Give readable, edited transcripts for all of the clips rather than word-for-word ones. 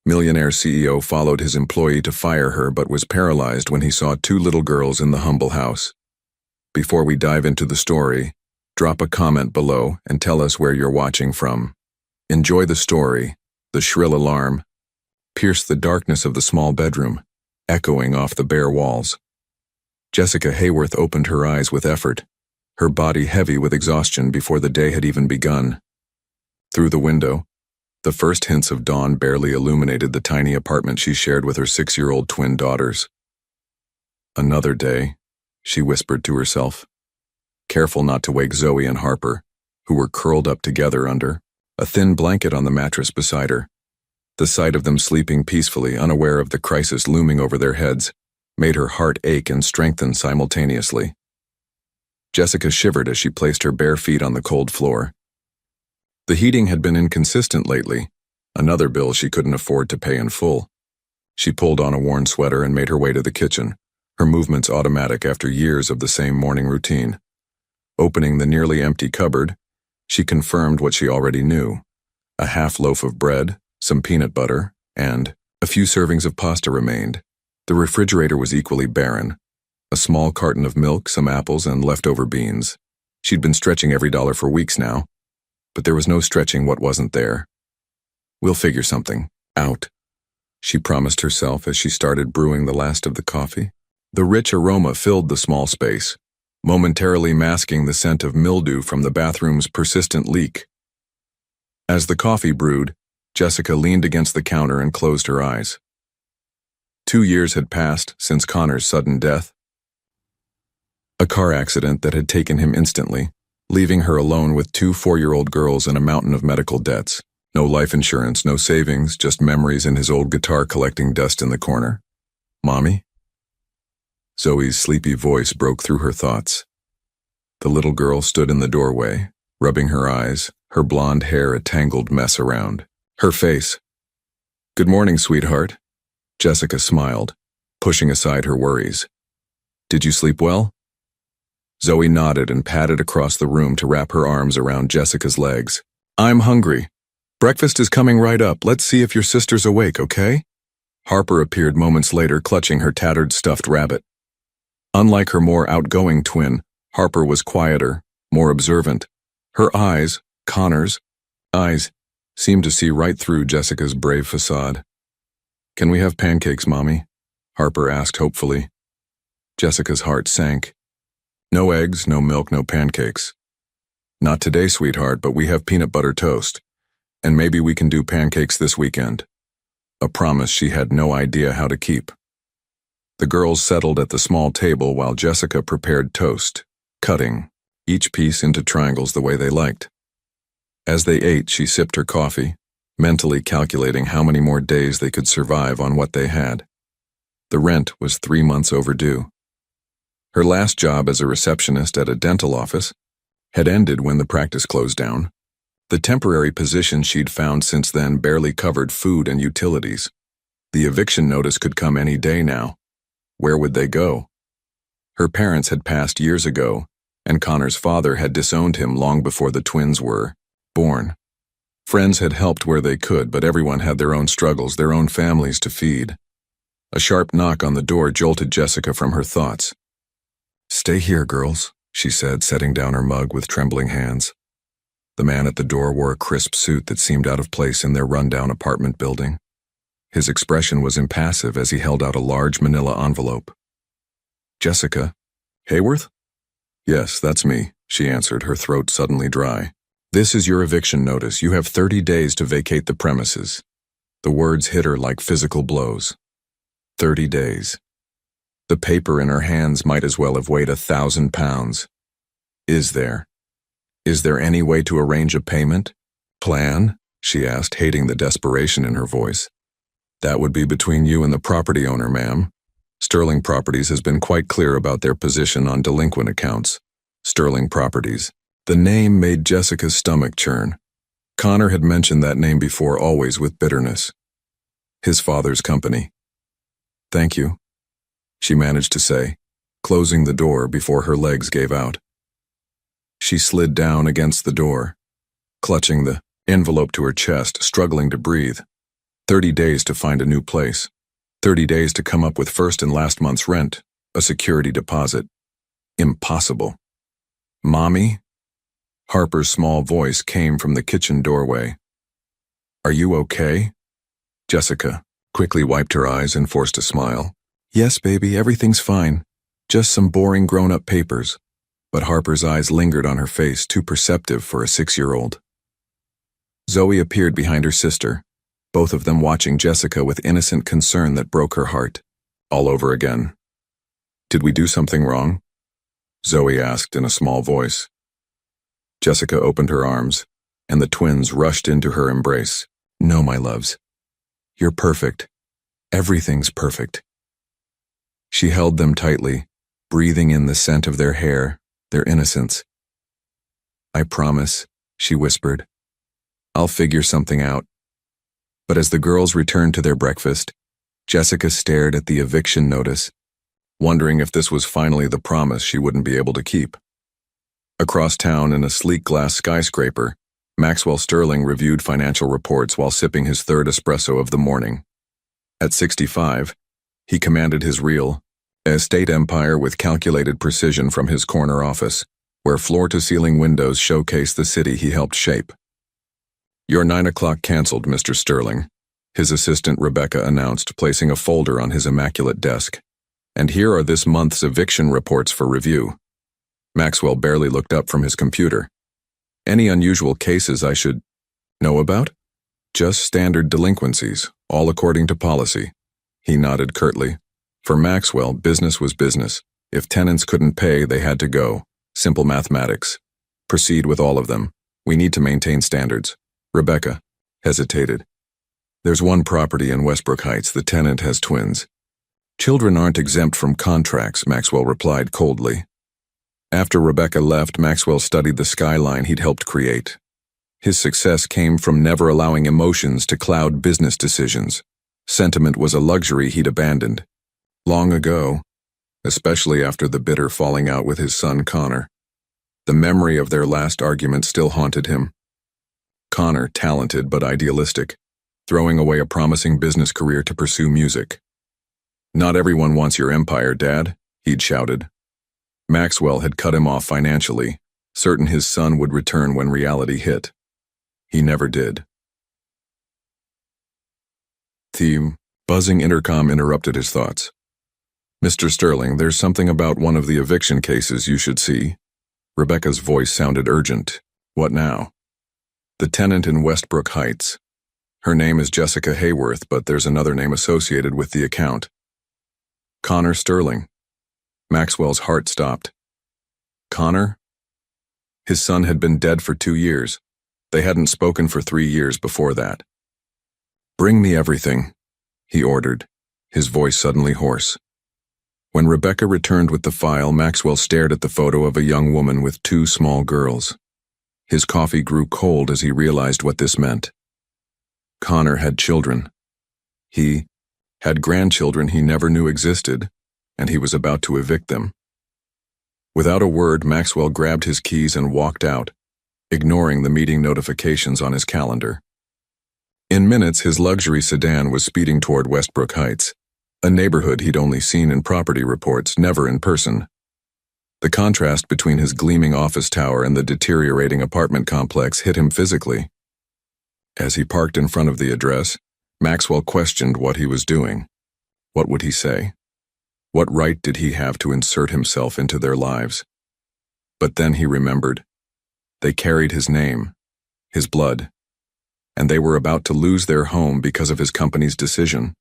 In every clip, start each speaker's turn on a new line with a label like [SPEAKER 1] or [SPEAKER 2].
[SPEAKER 1] Millionaire CEO followed his employee to fire her but was paralyzed when he saw two little girls in the humble house. Before we dive into the story, drop a comment below and tell us where you're watching from. Enjoy the story. The shrill alarm pierced the darkness of the small bedroom, echoing off the bare walls. Jessica Hayworth opened her eyes with effort, her body heavy with exhaustion before the day had even begun. Through the window, the first hints of dawn barely illuminated the tiny apartment she shared with her 6-year-old twin daughters. Another day, she whispered to herself, careful not to wake Zoe and Harper, who were curled up together under a thin blanket on the mattress beside her. The sight of them sleeping peacefully, unaware of the crisis looming over their heads, made her heart ache and strengthen simultaneously. Jessica shivered as she placed her bare feet on the cold floor. The heating had been inconsistent lately, another bill she couldn't afford to pay in full. She pulled on a worn sweater and made her way to the kitchen, her movements automatic after years of the same morning routine. Opening the nearly empty cupboard, she confirmed what she already knew. A half loaf of bread, some peanut butter, and a few servings of pasta remained. The refrigerator was equally barren. A small carton of milk, some apples, and leftover beans. She'd been stretching every dollar for weeks now, but there was no stretching what wasn't there. We'll figure something out, she promised herself as she started brewing the last of the coffee. The rich aroma filled the small space, momentarily masking the scent of mildew from the bathroom's persistent leak. As the coffee brewed, Jessica leaned against the counter and closed her eyes. 2 years had passed since Connor's sudden death. A car accident that had taken him instantly, leaving her alone with 2 4-year-old girls and a mountain of medical debts. No life insurance, no savings, just memories and his old guitar collecting dust in the corner. Mommy? Zoe's sleepy voice broke through her thoughts. The little girl stood in the doorway, rubbing her eyes, her blonde hair a tangled mess around her face. Good morning, sweetheart. Jessica smiled, pushing aside her worries. Did you sleep well? Zoe nodded and padded across the room to wrap her arms around Jessica's legs. I'm hungry. Breakfast is coming right up. Let's see if your sister's awake, okay? Harper appeared moments later, clutching her tattered stuffed rabbit. Unlike her more outgoing twin, Harper was quieter, more observant. Her eyes, Connor's eyes, seemed to see right through Jessica's brave facade. Can we have pancakes, Mommy? Harper asked hopefully. Jessica's heart sank. No eggs, no milk, no pancakes. Not today, sweetheart, but we have peanut butter toast. And maybe we can do pancakes this weekend. A promise she had no idea how to keep. The girls settled at the small table while Jessica prepared toast, cutting each piece into triangles the way they liked. As they ate, she sipped her coffee, mentally calculating how many more days they could survive on what they had. The rent was 3 months overdue. Her last job as a receptionist at a dental office had ended when the practice closed down. The temporary position she'd found since then barely covered food and utilities. The eviction notice could come any day now. Where would they go? Her parents had passed years ago, and Connor's father had disowned him long before the twins were born. Friends had helped where they could, but everyone had their own struggles, their own families to feed. A sharp knock on the door jolted Jessica from her thoughts. Stay here, girls, she said, setting down her mug with trembling hands. The man at the door wore a crisp suit that seemed out of place in their rundown apartment building. His expression was impassive as he held out a large manila envelope. Jessica Hayworth? Yes, that's me, she answered, her throat suddenly dry. This is your eviction notice. You have 30 days to vacate the premises. The words hit her like physical blows. 30 days. The paper in her hands might as well have weighed 1,000 pounds. Is there any way to arrange a payment? Plan? She asked, hating the desperation in her voice. That would be between you and the property owner, ma'am. Sterling Properties has been quite clear about their position on delinquent accounts. Sterling Properties. The name made Jessica's stomach churn. Connor had mentioned that name before, always with bitterness. His father's company. Thank you, she managed to say, closing the door before her legs gave out. She slid down against the door, clutching the envelope to her chest, struggling to breathe. 30 days to find a new place. 30 days to come up with first and last month's rent, a security deposit. Impossible. Mommy? Harper's small voice came from the kitchen doorway. Are you okay? Jessica quickly wiped her eyes and forced a smile. Yes, baby, everything's fine. Just some boring grown-up papers. But Harper's eyes lingered on her face, too perceptive for a 6-year-old. Zoe appeared behind her sister, both of them watching Jessica with innocent concern that broke her heart. All over again. Did we do something wrong? Zoe asked in a small voice. Jessica opened her arms, and the twins rushed into her embrace. No, my loves. You're perfect. Everything's perfect. She held them tightly, breathing in the scent of their hair, their innocence. I promise, she whispered. I'll figure something out. But as the girls returned to their breakfast, Jessica stared at the eviction notice, wondering if this was finally the promise she wouldn't be able to keep. Across town in a sleek glass skyscraper, Maxwell Sterling reviewed financial reports while sipping his third espresso of the morning. At 65, he commanded his real estate empire with calculated precision from his corner office, where floor-to-ceiling windows showcased the city he helped shape. Your 9 o'clock canceled, Mr. Sterling, his assistant Rebecca announced, placing a folder on his immaculate desk. And here are this month's eviction reports for review. Maxwell barely looked up from his computer. Any unusual cases I should know about? Just standard delinquencies, all according to policy. He nodded curtly. For Maxwell, business was business. If tenants couldn't pay, they had to go. Simple mathematics. Proceed with all of them. We need to maintain standards. Rebecca hesitated. There's one property in Westbrook Heights. The tenant has twins. Children aren't exempt from contracts, Maxwell replied coldly. After Rebecca left, Maxwell studied the skyline he'd helped create. His success came from never allowing emotions to cloud business decisions. Sentiment was a luxury he'd abandoned. Long ago, especially after the bitter falling out with his son Connor. The memory of their last argument still haunted him. Connor, talented but idealistic, throwing away a promising business career to pursue music. Not everyone wants your empire, Dad, he'd shouted. Maxwell had cut him off financially, certain his son would return when reality hit. He never did. The buzzing intercom interrupted his thoughts. Mr. Sterling, there's something about one of the eviction cases you should see. Rebecca's voice sounded urgent. What now? The tenant in Westbrook Heights. Her name is Jessica Hayworth, but there's another name associated with the account. Connor Sterling. Maxwell's heart stopped. Connor? His son had been dead for 2 years. They hadn't spoken for 3 years before that. Bring me everything, he ordered, his voice suddenly hoarse. When Rebecca returned with the file, Maxwell stared at the photo of a young woman with 2 small girls. His coffee grew cold as he realized what this meant. Connor had children. He had grandchildren he never knew existed, and he was about to evict them. Without a word, Maxwell grabbed his keys and walked out, ignoring the meeting notifications on his calendar. In minutes, his luxury sedan was speeding toward Westbrook Heights, a neighborhood he'd only seen in property reports, never in person. The contrast between his gleaming office tower and the deteriorating apartment complex hit him physically. As he parked in front of the address, Maxwell questioned what he was doing. What would he say? What right did he have to insert himself into their lives? But then he remembered. They carried his name, his blood, and they were about to lose their home because of his company's decision.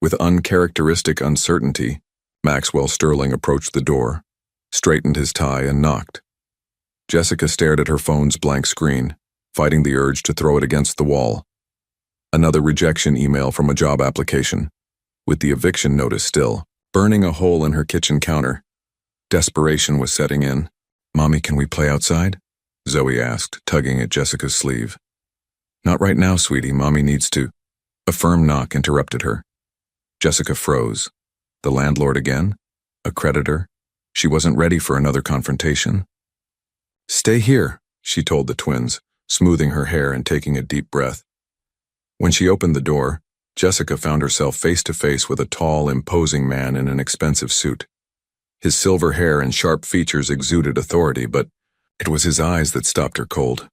[SPEAKER 1] With uncharacteristic uncertainty, Maxwell Sterling approached the door, straightened his tie, and knocked. Jessica stared at her phone's blank screen, fighting the urge to throw it against the wall. Another rejection email from a job application, with the eviction notice still burning a hole in her kitchen counter. Desperation was setting in. Mommy, can we play outside? Zoe asked, tugging at Jessica's sleeve. Not right now, sweetie. Mommy needs to. A firm knock interrupted her. Jessica froze. The landlord again? A creditor? She wasn't ready for another confrontation. Stay here, she told the twins, smoothing her hair and taking a deep breath. When she opened the door, Jessica found herself face to face with a tall, imposing man in an expensive suit. His silver hair and sharp features exuded authority, but it was his eyes that stopped her cold.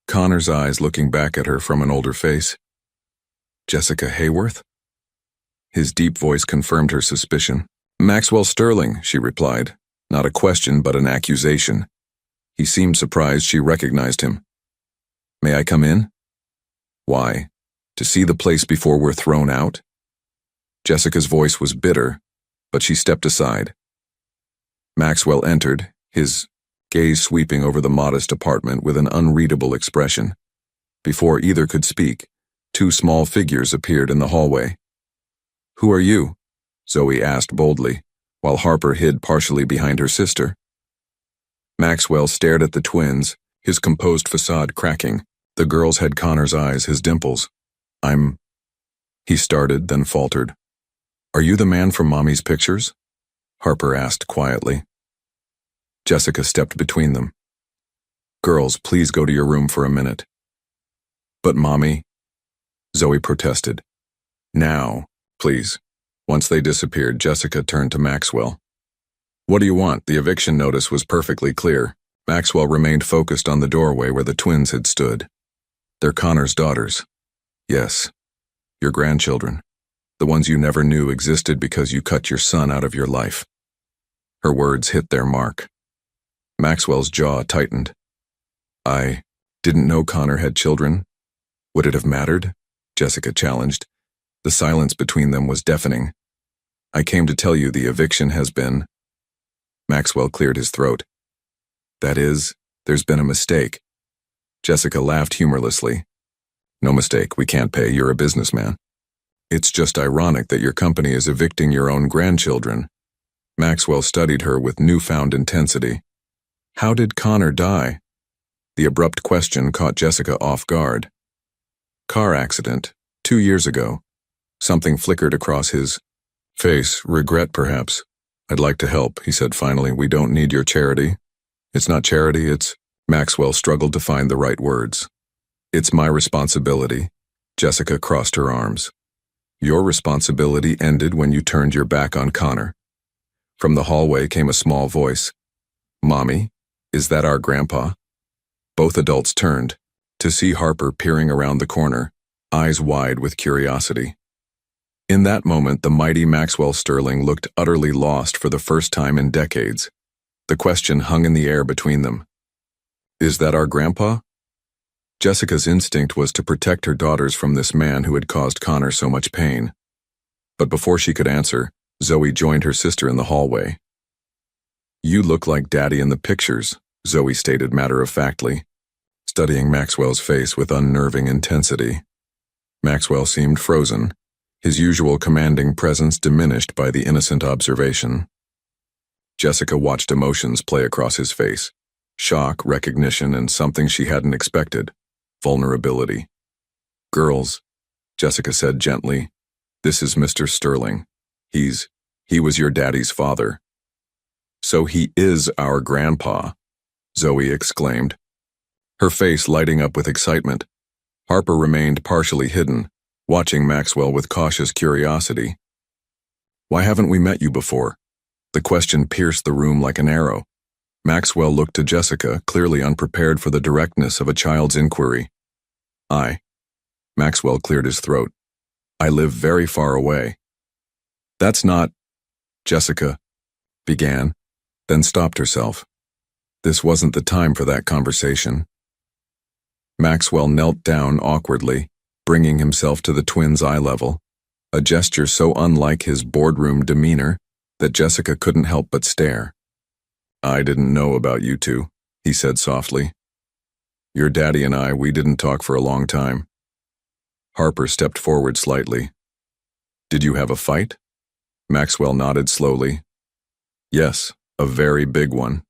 [SPEAKER 1] Connor's eyes looking back at her from an older face. Jessica Hayworth? His deep voice confirmed her suspicion. Maxwell Sterling, she replied. Not a question, but an accusation. He seemed surprised she recognized him. May I come in? Why? To see the place before we're thrown out? Jessica's voice was bitter, but she stepped aside. Maxwell entered, his gaze sweeping over the modest apartment with an unreadable expression. Before either could speak, two small figures appeared in the hallway. Who are you? Zoe asked boldly, while Harper hid partially behind her sister. Maxwell stared at the twins, his composed facade cracking. The girls had Connor's eyes, his dimples. He started, then faltered. Are you the man from Mommy's pictures? Harper asked quietly. Jessica stepped between them. Girls, please go to your room for a minute. But Mommy, Zoe protested. Now, please. Once they disappeared, Jessica turned to Maxwell. What do you want? The eviction notice was perfectly clear. Maxwell remained focused on the doorway where the twins had stood. They're Connor's daughters. Yes. Your grandchildren. The ones you never knew existed because you cut your son out of your life. Her words hit their mark. Maxwell's jaw tightened. I didn't know Connor had children. Would it have mattered? Jessica challenged. The silence between them was deafening. I came to tell you the eviction has been... Maxwell cleared his throat. That is, there's been a mistake. Jessica laughed humorlessly. No mistake, we can't pay, you're a businessman. It's just ironic that your company is evicting your own grandchildren. Maxwell studied her with newfound intensity. How did Connor die? The abrupt question caught Jessica off guard. Car accident, 2 years ago. Something flickered across his face, regret perhaps. I'd like to help, he said finally. We don't need your charity. It's not charity, it's... Maxwell struggled to find the right words. It's my responsibility. Jessica crossed her arms. Your responsibility ended when you turned your back on Connor. From the hallway came a small voice. Mommy, is that our grandpa? Both adults turned, to see Harper peering around the corner, eyes wide with curiosity. In that moment, the mighty Maxwell Sterling looked utterly lost for the first time in decades. The question hung in the air between them. Is that our grandpa? Jessica's instinct was to protect her daughters from this man who had caused Connor so much pain. But before she could answer, Zoe joined her sister in the hallway. You look like Daddy in the pictures, Zoe stated matter-of-factly, studying Maxwell's face with unnerving intensity. Maxwell seemed frozen, his usual commanding presence diminished by the innocent observation. Jessica watched emotions play across his face. Shock, recognition, and something she hadn't expected. Vulnerability. Girls, Jessica said gently, this is Mr. Sterling. He was your daddy's father. So he is our grandpa, Zoe exclaimed, her face lighting up with excitement. Harper remained partially hidden, watching Maxwell with cautious curiosity. Why haven't we met you before? The question pierced the room like an arrow. Maxwell looked to Jessica, clearly unprepared for the directness of a child's inquiry. Maxwell cleared his throat. I live very far away. That's not... Jessica began, then stopped herself. This wasn't the time for that conversation. Maxwell knelt down awkwardly, bringing himself to the twins' eye level, a gesture so unlike his boardroom demeanor that Jessica couldn't help but stare. I didn't know about you two, he said softly. Your daddy and we didn't talk for a long time. Harper stepped forward slightly. Did you have a fight? Maxwell nodded slowly. Yes, a very big one.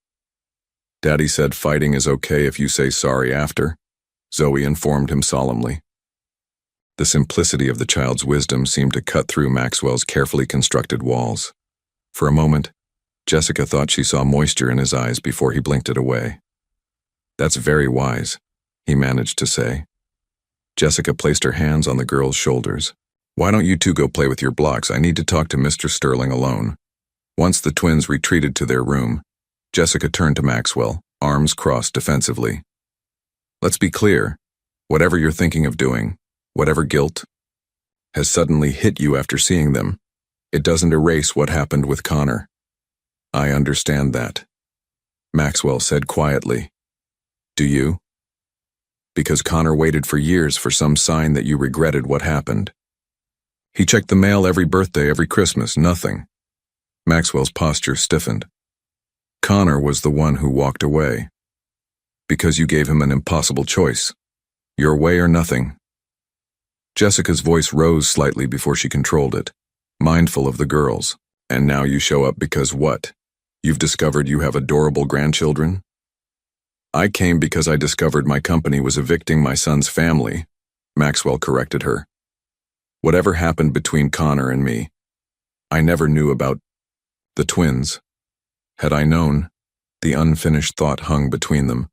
[SPEAKER 1] Daddy said fighting is okay if you say sorry after, Zoe informed him solemnly. The simplicity of the child's wisdom seemed to cut through Maxwell's carefully constructed walls. For a moment, Jessica thought she saw moisture in his eyes before he blinked it away. That's very wise, he managed to say. Jessica placed her hands on the girl's shoulders. Why don't you two go play with your blocks? I need to talk to Mr. Sterling alone. Once the twins retreated to their room, Jessica turned to Maxwell, arms crossed defensively. Let's be clear. Whatever you're thinking of doing, whatever guilt has suddenly hit you after seeing them, it doesn't erase what happened with Connor. I understand that, Maxwell said quietly. Do you? Because Connor waited for years for some sign that you regretted what happened. He checked the mail every birthday, every Christmas, nothing. Maxwell's posture stiffened. Connor was the one who walked away. Because you gave him an impossible choice. Your way or nothing. Jessica's voice rose slightly before she controlled it, mindful of the girls. And now you show up because what? You've discovered you have adorable grandchildren? I came because I discovered my company was evicting my son's family, Maxwell corrected her. Whatever happened between Connor and me, I never knew about the twins. Had I known, the unfinished thought hung between them.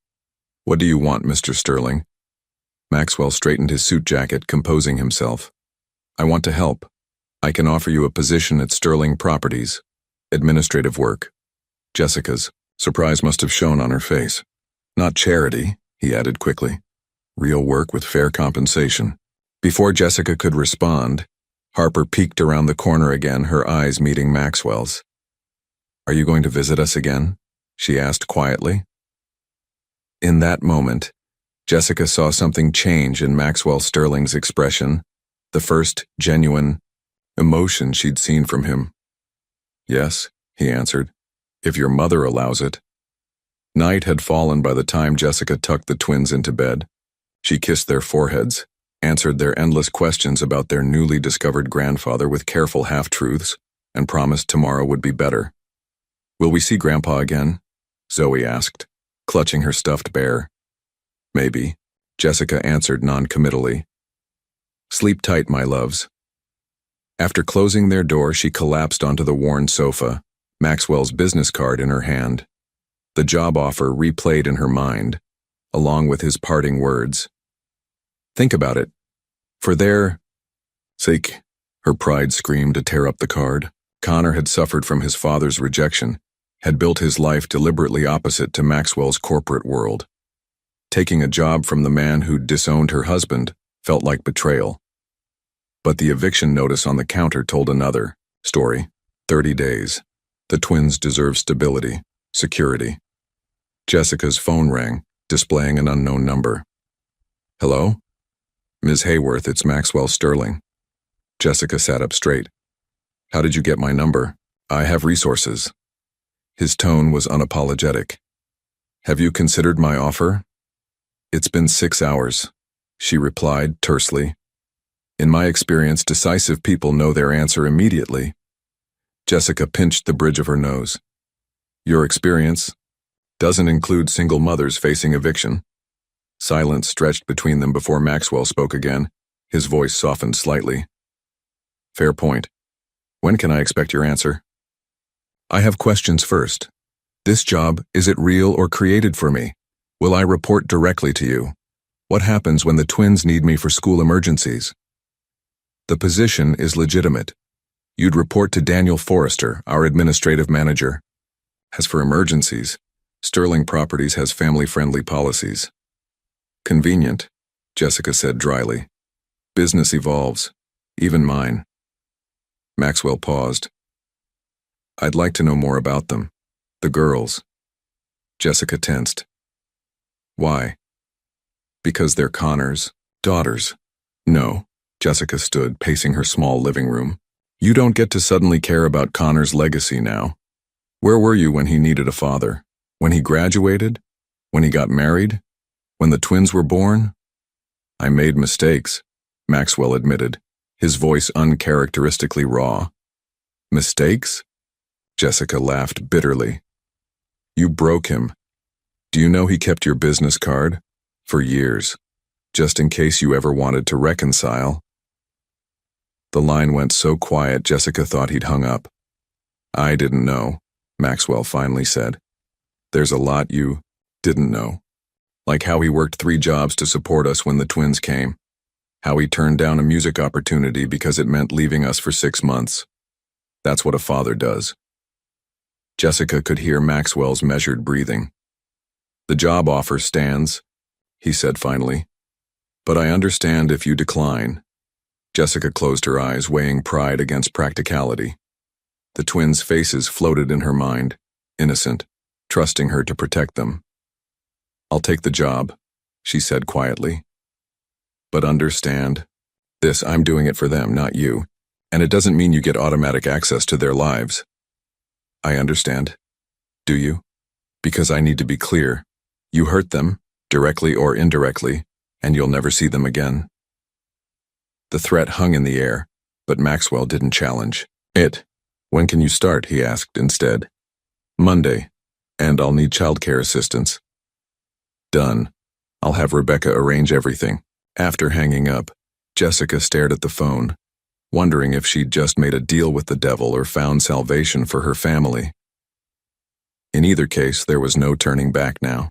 [SPEAKER 1] What do you want, Mr. Sterling? Maxwell straightened his suit jacket, composing himself. I want to help. I can offer you a position at Sterling Properties. Administrative work. Jessica's surprise must have shown on her face. Not charity, he added quickly. Real work with fair compensation. Before Jessica could respond, Harper peeked around the corner again, her eyes meeting Maxwell's. Are you going to visit us again? She asked quietly. In that moment, Jessica saw something change in Maxwell Sterling's expression, the first genuine emotion she'd seen from him. Yes, he answered, if your mother allows it. Night had fallen by the time Jessica tucked the twins into bed. She kissed their foreheads, answered their endless questions about their newly discovered grandfather with careful half-truths, and promised tomorrow would be better. Will we see Grandpa again? Zoe asked, clutching her stuffed bear. Maybe, Jessica answered non-committally. Sleep tight, my loves. After closing their door, she collapsed onto the worn sofa, Maxwell's business card in her hand. The job offer replayed in her mind, along with his parting words. Think about it. For their sake, her pride screamed to tear up the card. Connor had suffered from his father's rejection, had built his life deliberately opposite to Maxwell's corporate world. Taking a job from the man who'd disowned her husband felt like betrayal. But the eviction notice on the counter told another story. 30 days. The twins deserve stability, security. Jessica's phone rang, displaying an unknown number. Hello? Ms. Hayworth, it's Maxwell Sterling. Jessica sat up straight. How did you get my number? I have resources. His tone was unapologetic. Have you considered my offer? It's been 6 hours, she replied tersely. In my experience, decisive people know their answer immediately. Jessica pinched the bridge of her nose. Your experience doesn't include single mothers facing eviction. Silence stretched between them before Maxwell spoke again, his voice softened slightly. Fair point. When can I expect your answer? I have questions first. This job, is it real or created for me? Will I report directly to you? What happens when the twins need me for school emergencies? The position is legitimate. You'd report to Daniel Forrester, our administrative manager. As for emergencies, Sterling Properties has family-friendly policies. Convenient, Jessica said dryly. Business evolves, even mine. Maxwell paused. I'd like to know more about them. The girls. Jessica tensed. Why? Because they're Connor's daughters. No, Jessica stood, pacing her small living room. You don't get to suddenly care about Connor's legacy now. Where were you when he needed a father? When he graduated? When he got married? When the twins were born? I made mistakes, Maxwell admitted, his voice uncharacteristically raw. Mistakes? Jessica laughed bitterly. You broke him. Do you know he kept your business card? For years, just in case you ever wanted to reconcile. The line went so quiet Jessica thought he'd hung up. I didn't know, Maxwell finally said. There's a lot you didn't know. Like how he worked 3 jobs to support us when the twins came. How he turned down a music opportunity because it meant leaving us for 6 months. That's what a father does. Jessica could hear Maxwell's measured breathing. The job offer stands, he said finally. But I understand if you decline. Jessica closed her eyes, weighing pride against practicality. The twins' faces floated in her mind, innocent, trusting her to protect them. I'll take the job, she said quietly. But understand, I'm doing it for them, not you, and it doesn't mean you get automatic access to their lives. I understand. Do you? Because I need to be clear. You hurt them, directly or indirectly, and you'll never see them again. The threat hung in the air, but Maxwell didn't challenge it. When can you start, he asked instead. Monday, and I'll need childcare assistance. Done. I'll have Rebecca arrange everything. After hanging up, Jessica stared at the phone, wondering if she'd just made a deal with the devil or found salvation for her family. In either case, there was no turning back now.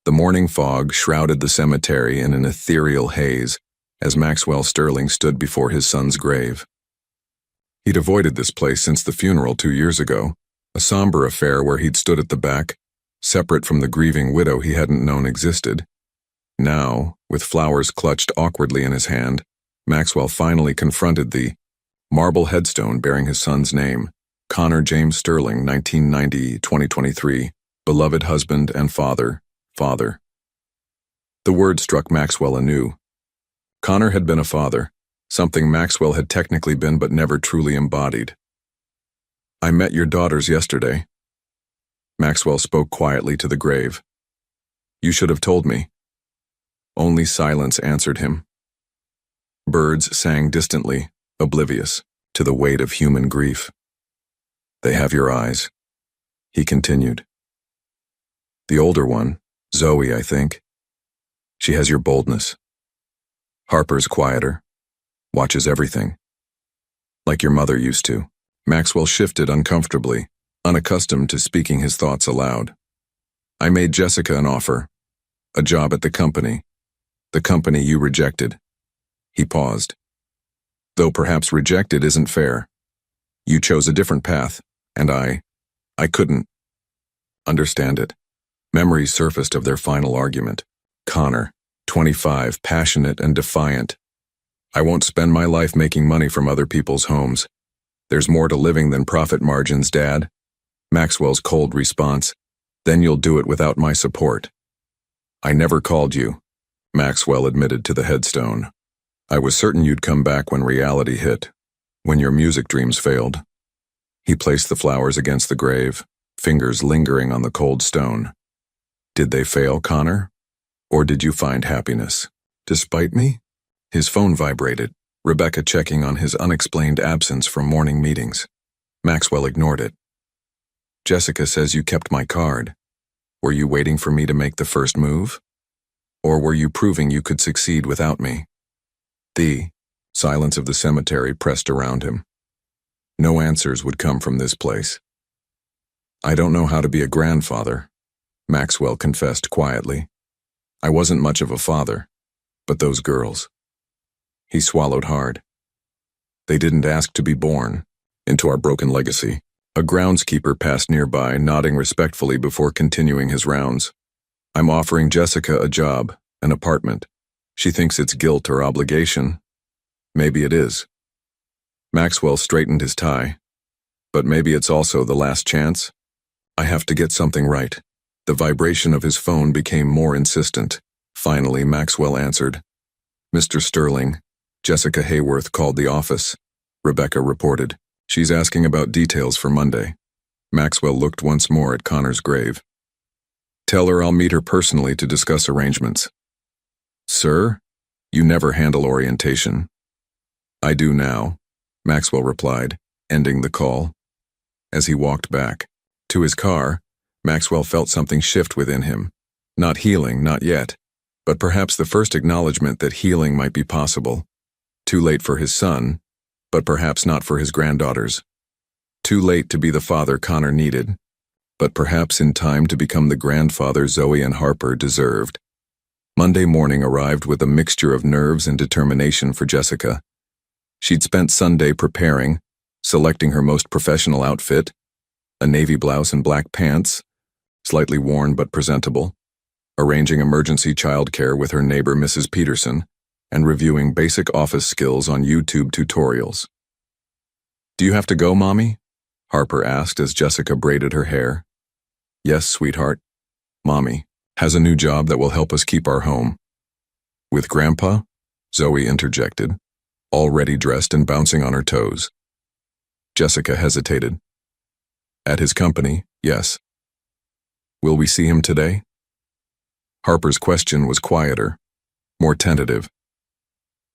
[SPEAKER 1] The morning fog shrouded the cemetery in an ethereal haze as Maxwell Sterling stood before his son's grave. He'd avoided this place since the funeral 2 years ago, a somber affair where he'd stood at the back, separate from the grieving widow he hadn't known existed. Now, with flowers clutched awkwardly in his hand, Maxwell finally confronted the marble headstone bearing his son's name, Connor James Sterling, 1990-2023, beloved husband and father. The word struck Maxwell anew. Connor had been a father, something Maxwell had technically been but never truly embodied. I met your daughters yesterday. Maxwell spoke quietly to the grave. You should have told me. Only silence answered him. Birds sang distantly, oblivious to the weight of human grief. They have your eyes, he continued. The older one, Zoe, I think. She has your boldness. Harper's quieter, watches everything. Like your mother used to. Maxwell shifted uncomfortably, unaccustomed to speaking his thoughts aloud. I made Jessica an offer, a job at the company you rejected. He paused. Though perhaps rejected isn't fair. You chose a different path, and I couldn't understand it. Memories surfaced of their final argument. Connor, 25, passionate and defiant. I won't spend my life making money from other people's homes. There's more to living than profit margins, Dad. Maxwell's cold response. Then you'll do it without my support. I never called you, Maxwell admitted to the headstone. I was certain you'd come back when reality hit, when your music dreams failed. He placed the flowers against the grave, fingers lingering on the cold stone. Did they fail, Connor? Or did you find happiness? Despite me? His phone vibrated, Rebecca checking on his unexplained absence from morning meetings. Maxwell ignored it. Jessica says you kept my card. Were you waiting for me to make the first move? Or were you proving you could succeed without me? The silence of the cemetery pressed around him. No answers would come from this place. I don't know how to be a grandfather, Maxwell confessed quietly. I wasn't much of a father, but those girls. He swallowed hard. They didn't ask to be born into our broken legacy. A groundskeeper passed nearby, nodding respectfully before continuing his rounds. I'm offering Jessica a job, an apartment. She thinks it's guilt or obligation. Maybe it is. Maxwell straightened his tie. But maybe it's also the last chance. I have to get something right. The vibration of his phone became more insistent. Finally, Maxwell answered. Mr. Sterling, Jessica Hayworth called the office, Rebecca reported. She's asking about details for Monday. Maxwell looked once more at Connor's grave. Tell her I'll meet her personally to discuss arrangements. Sir, you never handle orientation. I do now, Maxwell replied, ending the call. As he walked back to his car, Maxwell felt something shift within him. Not healing, not yet, but perhaps the first acknowledgement that healing might be possible. Too late for his son, but perhaps not for his granddaughters. Too late to be the father Connor needed, but perhaps in time to become the grandfather Zoe and Harper deserved. Monday morning arrived with a mixture of nerves and determination for Jessica. She'd spent Sunday preparing, selecting her most professional outfit, a navy blouse and black pants, slightly worn but presentable, arranging emergency childcare with her neighbor Mrs. Peterson, and reviewing basic office skills on YouTube tutorials. "Do you have to go, Mommy?" Harper asked as Jessica braided her hair. "Yes, sweetheart. Mommy has a new job that will help us keep our home." "With Grandpa?" Zoe interjected, already dressed and bouncing on her toes. Jessica hesitated. "At his company, yes." "Will we see him today?" Harper's question was quieter, more tentative.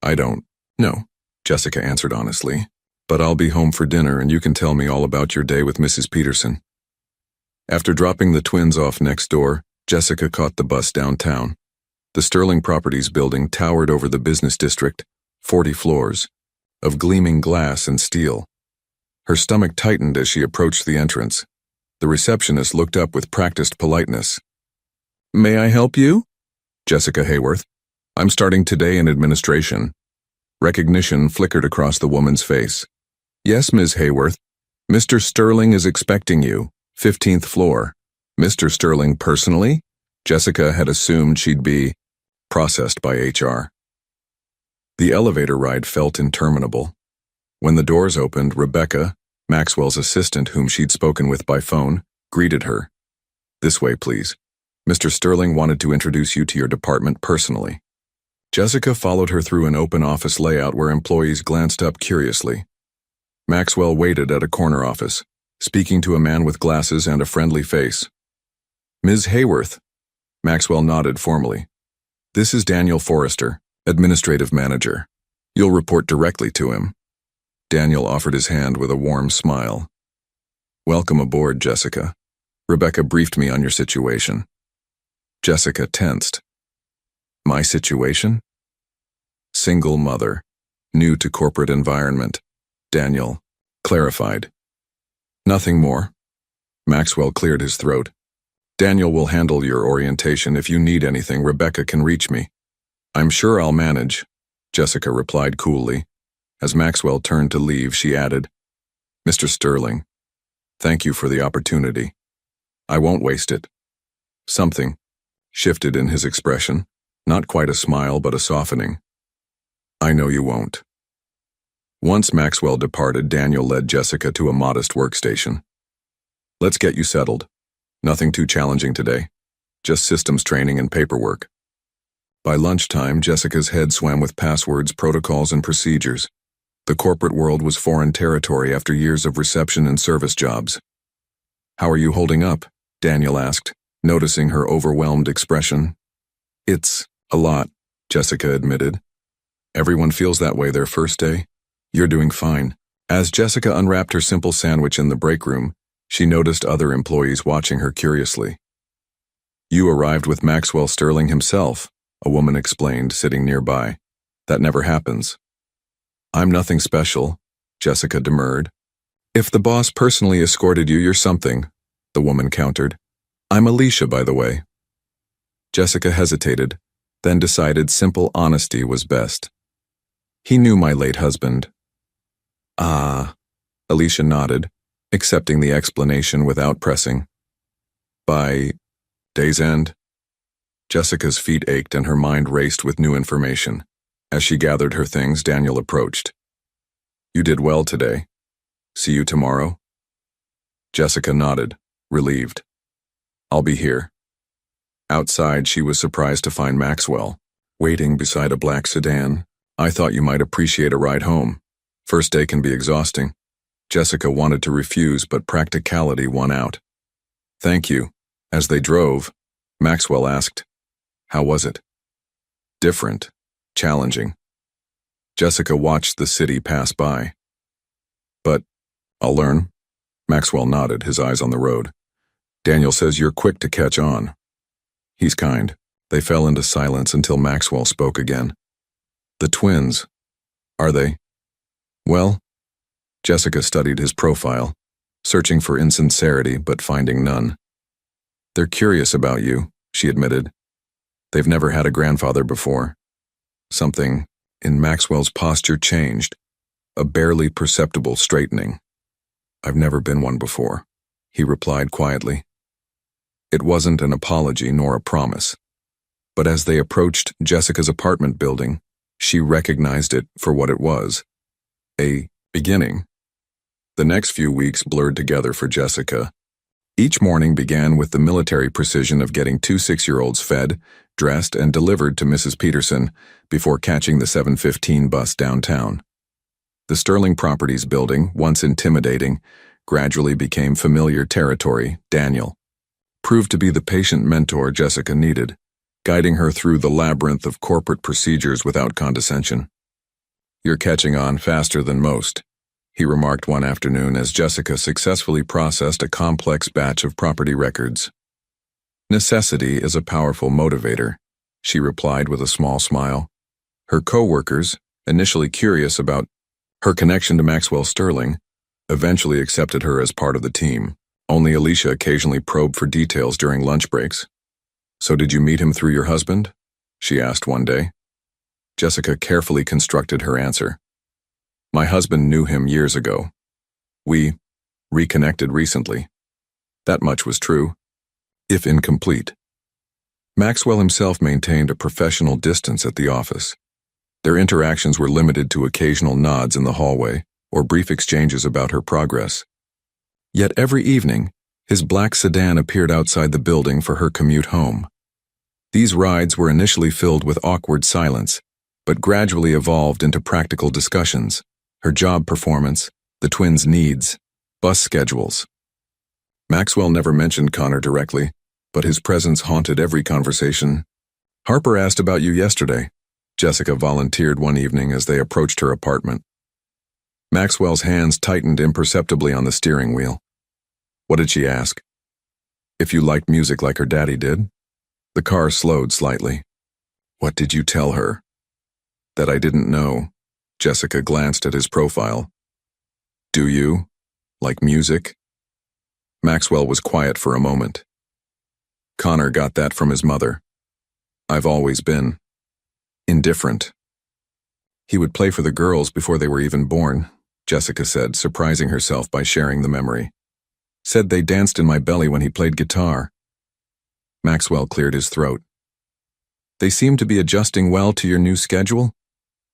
[SPEAKER 1] "I don't know," Jessica answered honestly, "but I'll be home for dinner and you can tell me all about your day with Mrs. Peterson." After dropping the twins off next door, Jessica caught the bus downtown. The Sterling Properties building towered over the business district, 40 floors, of gleaming glass and steel. Her stomach tightened as she approached the entrance. The receptionist looked up with practiced politeness. "May I help you?" "Jessica Hayworth. I'm starting today in administration." Recognition flickered across the woman's face. "Yes, Ms. Hayworth. Mr. Sterling is expecting you, 15th floor." Mr. Sterling personally? Jessica had assumed she'd be processed by HR. The elevator ride felt interminable. When the doors opened, Rebecca, Maxwell's assistant whom she'd spoken with by phone, greeted her. "This way, please. Mr. Sterling wanted to introduce you to your department personally." Jessica followed her through an open office layout where employees glanced up curiously. Maxwell waited at a corner office, speaking to a man with glasses and a friendly face. "Ms. Hayworth." Maxwell nodded formally. "This is Daniel Forrester, administrative manager. You'll report directly to him." Daniel offered his hand with a warm smile. "Welcome aboard, Jessica. Rebecca briefed me on your situation." Jessica tensed. "My situation?" "Single mother, new to corporate environment," Daniel clarified. "Nothing more." Maxwell cleared his throat. "Daniel will handle your orientation. If you need anything, Rebecca can reach me." "I'm sure I'll manage," Jessica replied coolly. As Maxwell turned to leave, she added, "Mr. Sterling, thank you for the opportunity. I won't waste it." Something shifted in his expression, not quite a smile but a softening. "I know you won't." Once Maxwell departed, Daniel led Jessica to a modest workstation. "Let's get you settled. Nothing too challenging today. Just systems training and paperwork." By lunchtime, Jessica's head swam with passwords, protocols, and procedures. The corporate world was foreign territory after years of reception and service jobs. "How are you holding up?" Daniel asked, noticing her overwhelmed expression. "It's a lot," Jessica admitted. "Everyone feels that way their first day." "You're doing fine." As Jessica unwrapped her simple sandwich in the break room, she noticed other employees watching her curiously. "You arrived with Maxwell Sterling himself," a woman explained, sitting nearby. "That never happens." "I'm nothing special," Jessica demurred. "If the boss personally escorted you, you're something," the woman countered. "I'm Alicia, by the way." Jessica hesitated, then decided simple honesty was best. "He knew my late husband." "Ah," Alicia nodded, accepting the explanation without pressing. "By day's end?" Jessica's feet ached and her mind raced with new information. As she gathered her things, Daniel approached. "You did well today. See you tomorrow?" Jessica nodded, relieved. "I'll be here." Outside, she was surprised to find Maxwell, waiting beside a black sedan. "I thought you might appreciate a ride home. First day can be exhausting." Jessica wanted to refuse, but practicality won out. "Thank you." As they drove, Maxwell asked, "How was it?" "Different. Challenging." Jessica watched the city pass by. "But I'll learn." Maxwell nodded, his eyes on the road. "Daniel says you're quick to catch on." "He's kind." They fell into silence until Maxwell spoke again. "The twins. Are they?" "Well," Jessica studied his profile, searching for insincerity but finding none. "They're curious about you," she admitted. They've never had a grandfather before. Something in Maxwell's posture changed, a barely perceptible straightening. "I've never been one before," he replied quietly. It wasn't an apology nor a promise. But as they approached Jessica's apartment building, she recognized it for what it was, a beginning. The next few weeks blurred together for Jessica. Each morning began with the military precision of getting two 6-year-olds fed, dressed, and delivered to Mrs. Peterson before catching the 7:15 bus downtown. The Sterling Properties building, once intimidating, gradually became familiar territory. Daniel proved to be the patient mentor Jessica needed, guiding her through the labyrinth of corporate procedures without condescension. "You're catching on faster than most," he remarked one afternoon as Jessica successfully processed a complex batch of property records. "Necessity is a powerful motivator," she replied with a small smile. Her co-workers, initially curious about her connection to Maxwell Sterling, eventually accepted her as part of the team. Only Alicia occasionally probed for details during lunch breaks. "So did you meet him through your husband?" she asked one day. Jessica carefully constructed her answer. "My husband knew him years ago. We reconnected recently." That much was true, if incomplete. Maxwell himself maintained a professional distance at the office. Their interactions were limited to occasional nods in the hallway or brief exchanges about her progress. Yet every evening, his black sedan appeared outside the building for her commute home. These rides were initially filled with awkward silence, but gradually evolved into practical discussions: her job performance, the twins' needs, bus schedules. Maxwell never mentioned Connor directly, but his presence haunted every conversation. "Harper asked about you yesterday," Jessica volunteered one evening as they approached her apartment. Maxwell's hands tightened imperceptibly on the steering wheel. "What did she ask?" "If you liked music like her daddy did." The car slowed slightly. "What did you tell her?" "That I didn't know." Jessica glanced at his profile. "Do you like music?" Maxwell was quiet for a moment. "Connor got that from his mother. I've always been indifferent. He would play for the girls before they were even born," Jessica said, surprising herself by sharing the memory. "Said they danced in my belly when he played guitar." Maxwell cleared his throat. "They seem to be adjusting well to your new schedule?"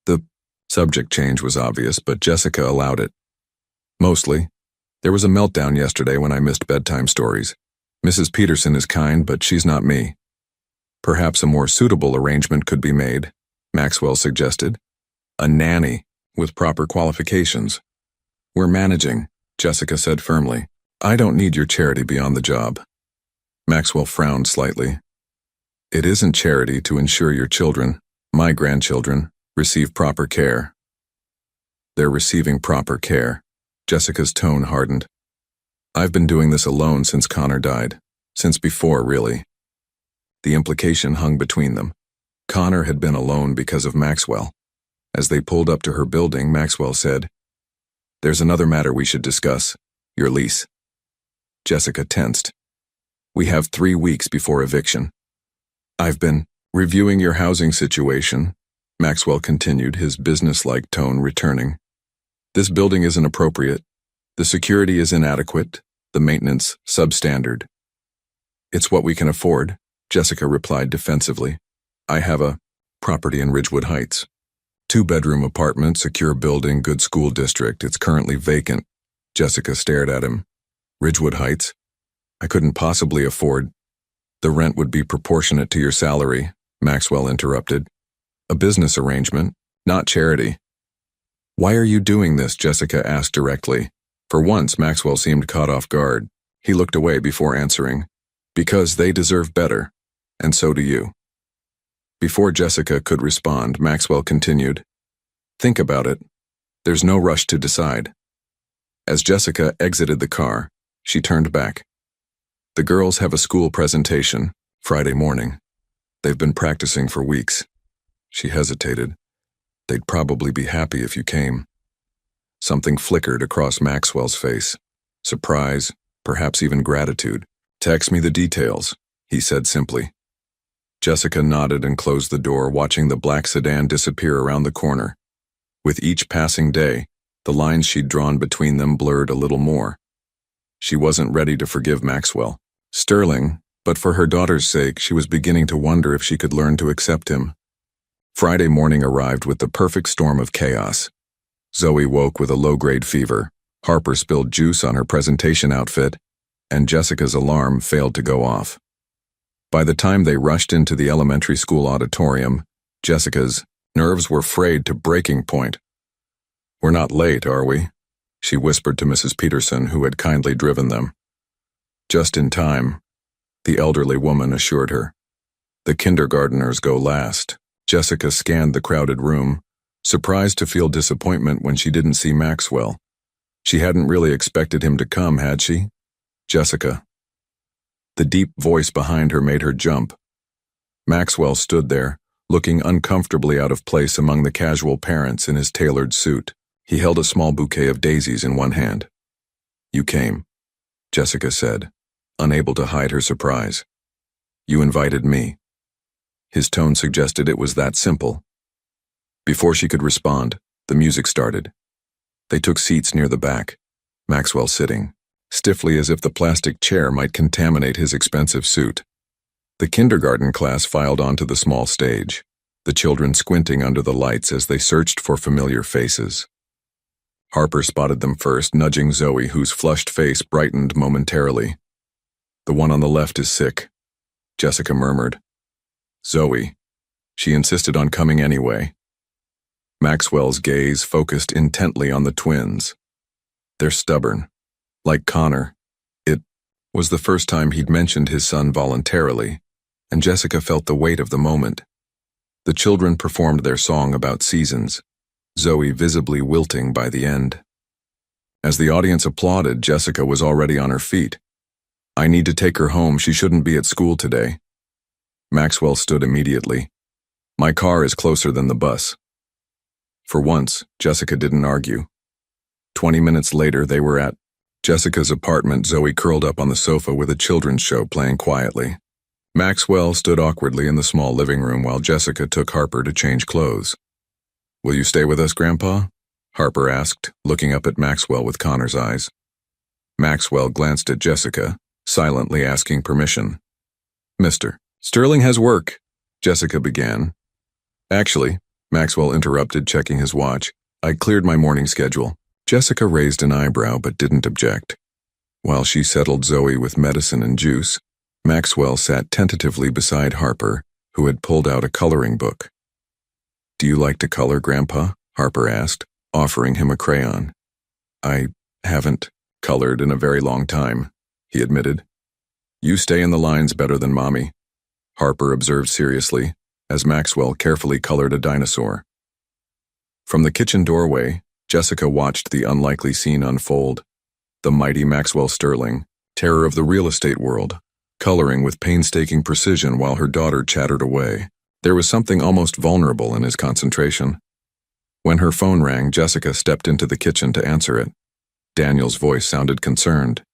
[SPEAKER 1] The subject change was obvious, but Jessica allowed it. "Mostly. There was a meltdown yesterday when I missed bedtime stories. Mrs. Peterson is kind, but she's not me." "Perhaps a more suitable arrangement could be made," Maxwell suggested. "A nanny with proper qualifications." "We're managing," Jessica said firmly. "I don't need your charity beyond the job." Maxwell frowned slightly. "It isn't charity to ensure your children, my grandchildren, receive proper care." "They're receiving proper care." Jessica's tone hardened. "I've been doing this alone since Connor died. Since before, really." The implication hung between them. Connor had been alone because of Maxwell. As they pulled up to her building, Maxwell said, "There's another matter we should discuss, your lease." Jessica tensed. "We have 3 weeks before eviction." "I've been reviewing your housing situation," Maxwell continued, his businesslike tone returning. "This building isn't appropriate. The security is inadequate, the maintenance substandard." "It's what we can afford," Jessica replied defensively. "I have a property in Ridgewood Heights. 2-bedroom apartment, secure building, good school district. It's currently vacant." Jessica stared at him. "Ridgewood Heights? I couldn't possibly afford." "The rent would be proportionate to your salary," Maxwell interrupted. "A business arrangement, not charity." "Why are you doing this?" Jessica asked directly. For once, Maxwell seemed caught off guard. He looked away before answering. "Because they deserve better, and so do you." Before Jessica could respond, Maxwell continued, "Think about it. There's no rush to decide." As Jessica exited the car, she turned back. "The girls have a school presentation, Friday morning. They've been practicing for weeks." She hesitated. "They'd probably be happy if you came." Something flickered across Maxwell's face. Surprise, perhaps even gratitude. "Text me the details," he said simply. Jessica nodded and closed the door, watching the black sedan disappear around the corner. With each passing day, the lines she'd drawn between them blurred a little more. She wasn't ready to forgive Maxwell. Sterling, but for her daughter's sake, she was beginning to wonder if she could learn to accept him. Friday morning arrived with the perfect storm of chaos. Zoe woke with a low-grade fever, Harper spilled juice on her presentation outfit, and Jessica's alarm failed to go off. By the time they rushed into the elementary school auditorium, Jessica's nerves were frayed to breaking point. "We're not late, are we?" she whispered to Mrs. Peterson, who had kindly driven them. "Just in time," the elderly woman assured her. "The kindergarteners go last." Jessica scanned the crowded room, surprised to feel disappointment when she didn't see Maxwell. She hadn't really expected him to come, had she? "Jessica." The deep voice behind her made her jump. Maxwell stood there, looking uncomfortably out of place among the casual parents in his tailored suit. He held a small bouquet of daisies in one hand. "You came," Jessica said, unable to hide her surprise. "You invited me." His tone suggested it was that simple. Before she could respond, the music started. They took seats near the back, Maxwell sitting, stiffly as if the plastic chair might contaminate his expensive suit. The kindergarten class filed onto the small stage, the children squinting under the lights as they searched for familiar faces. Harper spotted them first, nudging Zoe, whose flushed face brightened momentarily. "The one on the left is sick," Jessica murmured. "Zoe." She insisted on coming anyway. Maxwell's gaze focused intently on the twins. "They're stubborn. Like Connor." It was the first time he'd mentioned his son voluntarily, and Jessica felt the weight of the moment. The children performed their song about seasons, Zoe visibly wilting by the end. As the audience applauded, Jessica was already on her feet. "I need to take her home. She shouldn't be at school today." Maxwell stood immediately. "My car is closer than the bus." For once, Jessica didn't argue. 20 minutes later, they were at Jessica's apartment, Zoe curled up on the sofa with a children's show playing quietly. Maxwell stood awkwardly in the small living room while Jessica took Harper to change clothes. "Will you stay with us, Grandpa?" Harper asked, looking up at Maxwell with Connor's eyes. Maxwell glanced at Jessica, silently asking permission. "Mr. Sterling has work," Jessica began. "Actually," Maxwell interrupted, checking his watch, "I cleared my morning schedule." Jessica raised an eyebrow but didn't object. While she settled Zoe with medicine and juice, Maxwell sat tentatively beside Harper, who had pulled out a coloring book. "Do you like to color, Grandpa?" Harper asked, offering him a crayon. "I haven't colored in a very long time," he admitted. "You stay in the lines better than Mommy," Harper observed seriously, as Maxwell carefully colored a dinosaur. From the kitchen doorway, Jessica watched the unlikely scene unfold. The mighty Maxwell Sterling, terror of the real estate world, coloring with painstaking precision while her daughter chattered away. There was something almost vulnerable in his concentration. When her phone rang, Jessica stepped into the kitchen to answer it. Daniel's voice sounded concerned.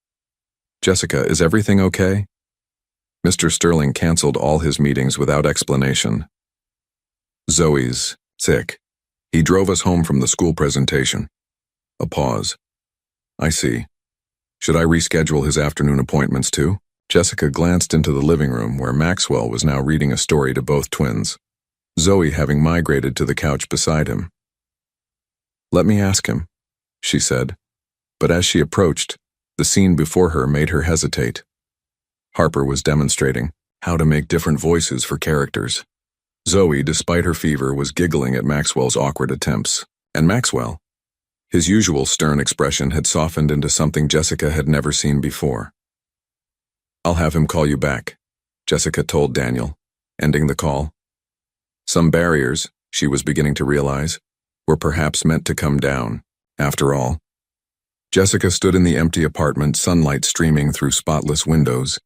[SPEAKER 1] "Jessica, is everything okay?" Mr. Sterling canceled all his meetings without explanation. "Zoe's sick. He drove us home from the school presentation." A pause. "I see. Should I reschedule his afternoon appointments too?" Jessica glanced into the living room where Maxwell was now reading a story to both twins, Zoe having migrated to the couch beside him. "Let me ask him," she said, but as she approached, the scene before her made her hesitate. Harper was demonstrating how to make different voices for characters. Zoe, despite her fever, was giggling at Maxwell's awkward attempts, and Maxwell, his usual stern expression, had softened into something Jessica had never seen before. "I'll have him call you back," Jessica told Daniel, ending the call. Some barriers, she was beginning to realize, were perhaps meant to come down, after all. Jessica stood in the empty apartment, sunlight streaming through spotless windows.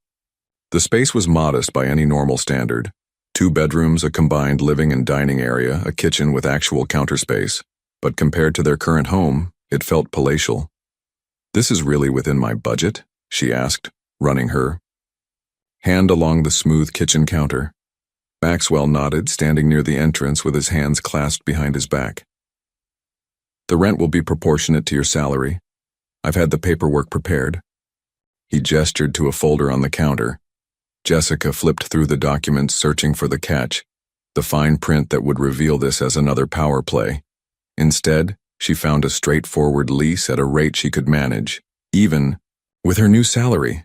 [SPEAKER 1] The space was modest by any normal standard. 2 bedrooms, a combined living and dining area, a kitchen with actual counter space. But compared to their current home, it felt palatial. "This is really within my budget?" she asked, running her hand along the smooth kitchen counter. Maxwell nodded, standing near the entrance with his hands clasped behind his back. The rent will be proportionate to your salary. I've had the paperwork prepared. He gestured to a folder on the counter. Jessica flipped through the documents, searching for the catch, the fine print that would reveal this as another power play. Instead, she found a straightforward lease at a rate she could manage, even with her new salary.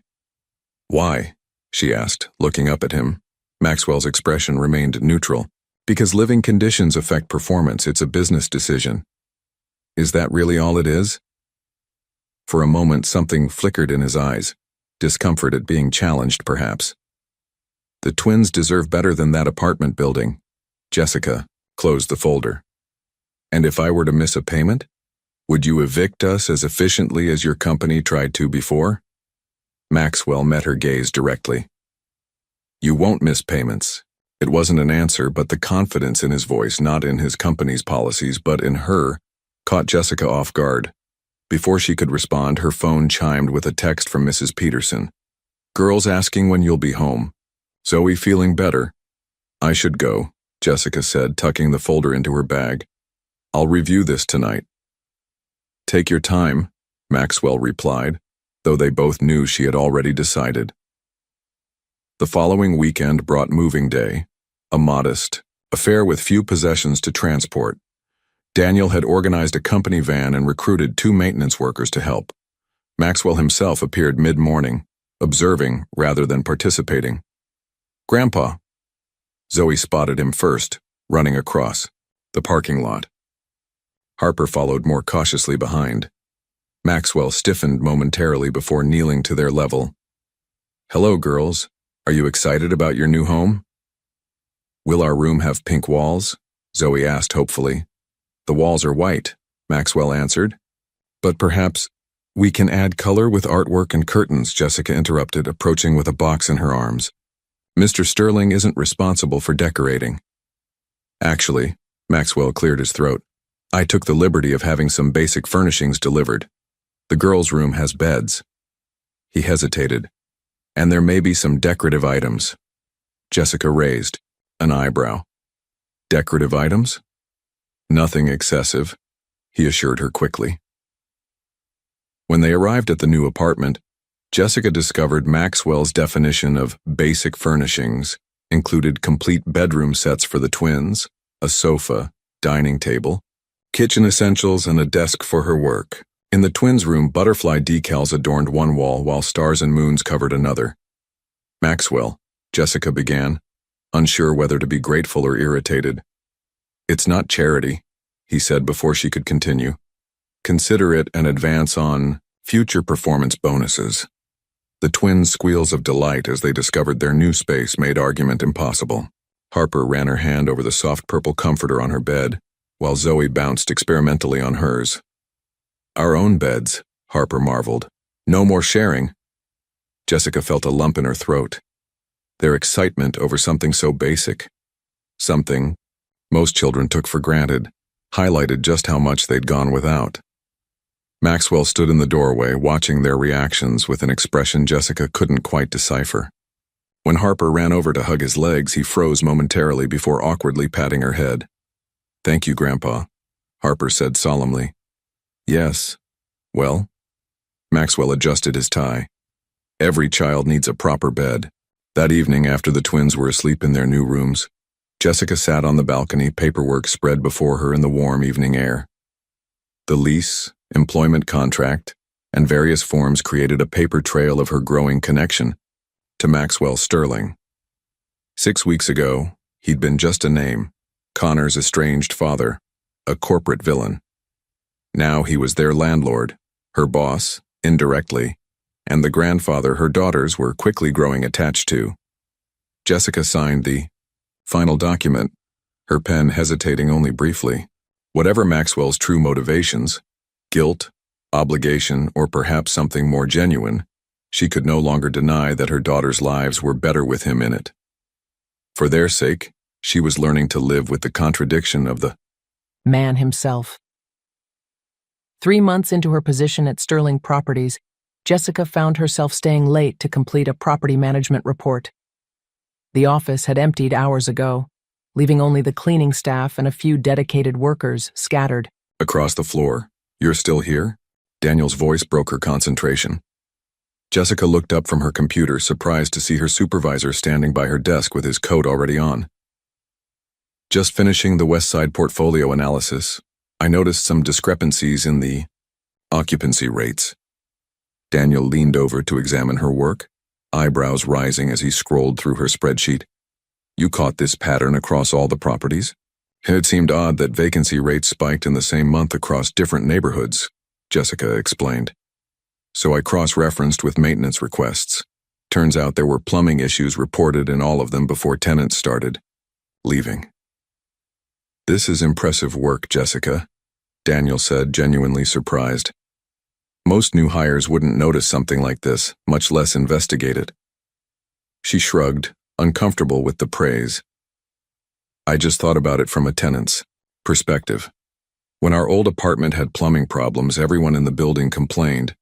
[SPEAKER 1] Why? She asked, looking up at him. Maxwell's expression remained neutral. Because living conditions affect performance, it's a business decision. Is that really all it is? For a moment, something flickered in his eyes, discomfort at being challenged, perhaps. The twins deserve better than that apartment building. Jessica closed the folder. And if I were to miss a payment, would you evict us as efficiently as your company tried to before? Maxwell met her gaze directly. You won't miss payments. It wasn't an answer, but the confidence in his voice, not in his company's policies, but in her, caught Jessica off guard. Before she could respond, her phone chimed with a text from Mrs. Peterson. Girls asking when you'll be home. Zoe feeling better? I should go, Jessica said, tucking the folder into her bag. I'll review this tonight. Take your time, Maxwell replied, though they both knew she had already decided. The following weekend brought moving day, a modest affair with few possessions to transport. Daniel had organized a company van and recruited 2 maintenance workers to help. Maxwell himself appeared mid-morning, observing rather than participating. Grandpa. Zoe spotted him first, running across the parking lot. Harper followed more cautiously behind. Maxwell stiffened momentarily before kneeling to their level. Hello, girls. Are you excited about your new home? Will our room have pink walls? Zoe asked hopefully. The walls are white, Maxwell answered. But perhaps we can add color with artwork and curtains, Jessica interrupted, approaching with a box in her arms. Mr. Sterling isn't responsible for decorating. Actually, Maxwell cleared his throat. I took the liberty of having some basic furnishings delivered. The girls' room has beds. He hesitated. And there may be some decorative items. Jessica raised an eyebrow. Decorative items? Nothing excessive, he assured her quickly. When they arrived at the new apartment, Jessica discovered Maxwell's definition of basic furnishings included complete bedroom sets for the twins, a sofa, dining table, kitchen essentials, and a desk for her work. In the twins' room, butterfly decals adorned one wall while stars and moons covered another. Maxwell, Jessica began, unsure whether to be grateful or irritated. It's not charity, he said before she could continue. Consider it an advance on future performance bonuses. The twins' squeals of delight as they discovered their new space made argument impossible. Harper ran her hand over the soft purple comforter on her bed, while Zoe bounced experimentally on hers. Our own beds, Harper marveled. No more sharing. Jessica felt a lump in her throat. Their excitement over something so basic, something most children took for granted, highlighted just how much they'd gone without. Maxwell stood in the doorway, watching their reactions with an expression Jessica couldn't quite decipher. When Harper ran over to hug his legs, he froze momentarily before awkwardly patting her head. Thank you, Grandpa, Harper said solemnly. Yes. Well? Maxwell adjusted his tie. Every child needs a proper bed. That evening, after the twins were asleep in their new rooms, Jessica sat on the balcony, paperwork spread before her in the warm evening air. The lease, employment contract, and various forms created a paper trail of her growing connection to Maxwell Sterling. 6 weeks ago, he'd been just a name, Connor's estranged father, a corporate villain. Now he was their landlord, her boss, indirectly, and the grandfather her daughters were quickly growing attached to. Jessica signed the final document, her pen hesitating only briefly. Whatever Maxwell's true motivations, guilt, obligation, or perhaps something more genuine, she could no longer deny that her daughters' lives were better with him in it. For their sake, she was learning to live with the contradiction of the
[SPEAKER 2] man himself. 3 months into her position at Sterling Properties, Jessica found herself staying late to complete a property management report. The office had emptied hours ago, leaving only the cleaning staff and a few dedicated workers scattered.
[SPEAKER 1] Across the floor. You're still here? Daniel's voice broke her concentration. Jessica looked up from her computer, surprised to see her supervisor standing by her desk with his coat already on. Just finishing the West Side portfolio analysis, I noticed some discrepancies in the occupancy rates. Daniel leaned over to examine her work, eyebrows rising as he scrolled through her spreadsheet. You caught this pattern across all the properties? It seemed odd that vacancy rates spiked in the same month across different neighborhoods, Jessica explained. So I cross-referenced with maintenance requests. Turns out there were plumbing issues reported in all of them before tenants started leaving. This is impressive work, Jessica, Daniel said, genuinely surprised. Most new hires wouldn't notice something like this, much less investigate it. She shrugged, uncomfortable with the praise. I just thought about it from a tenant's perspective. When our old apartment had plumbing problems, everyone in the building complained.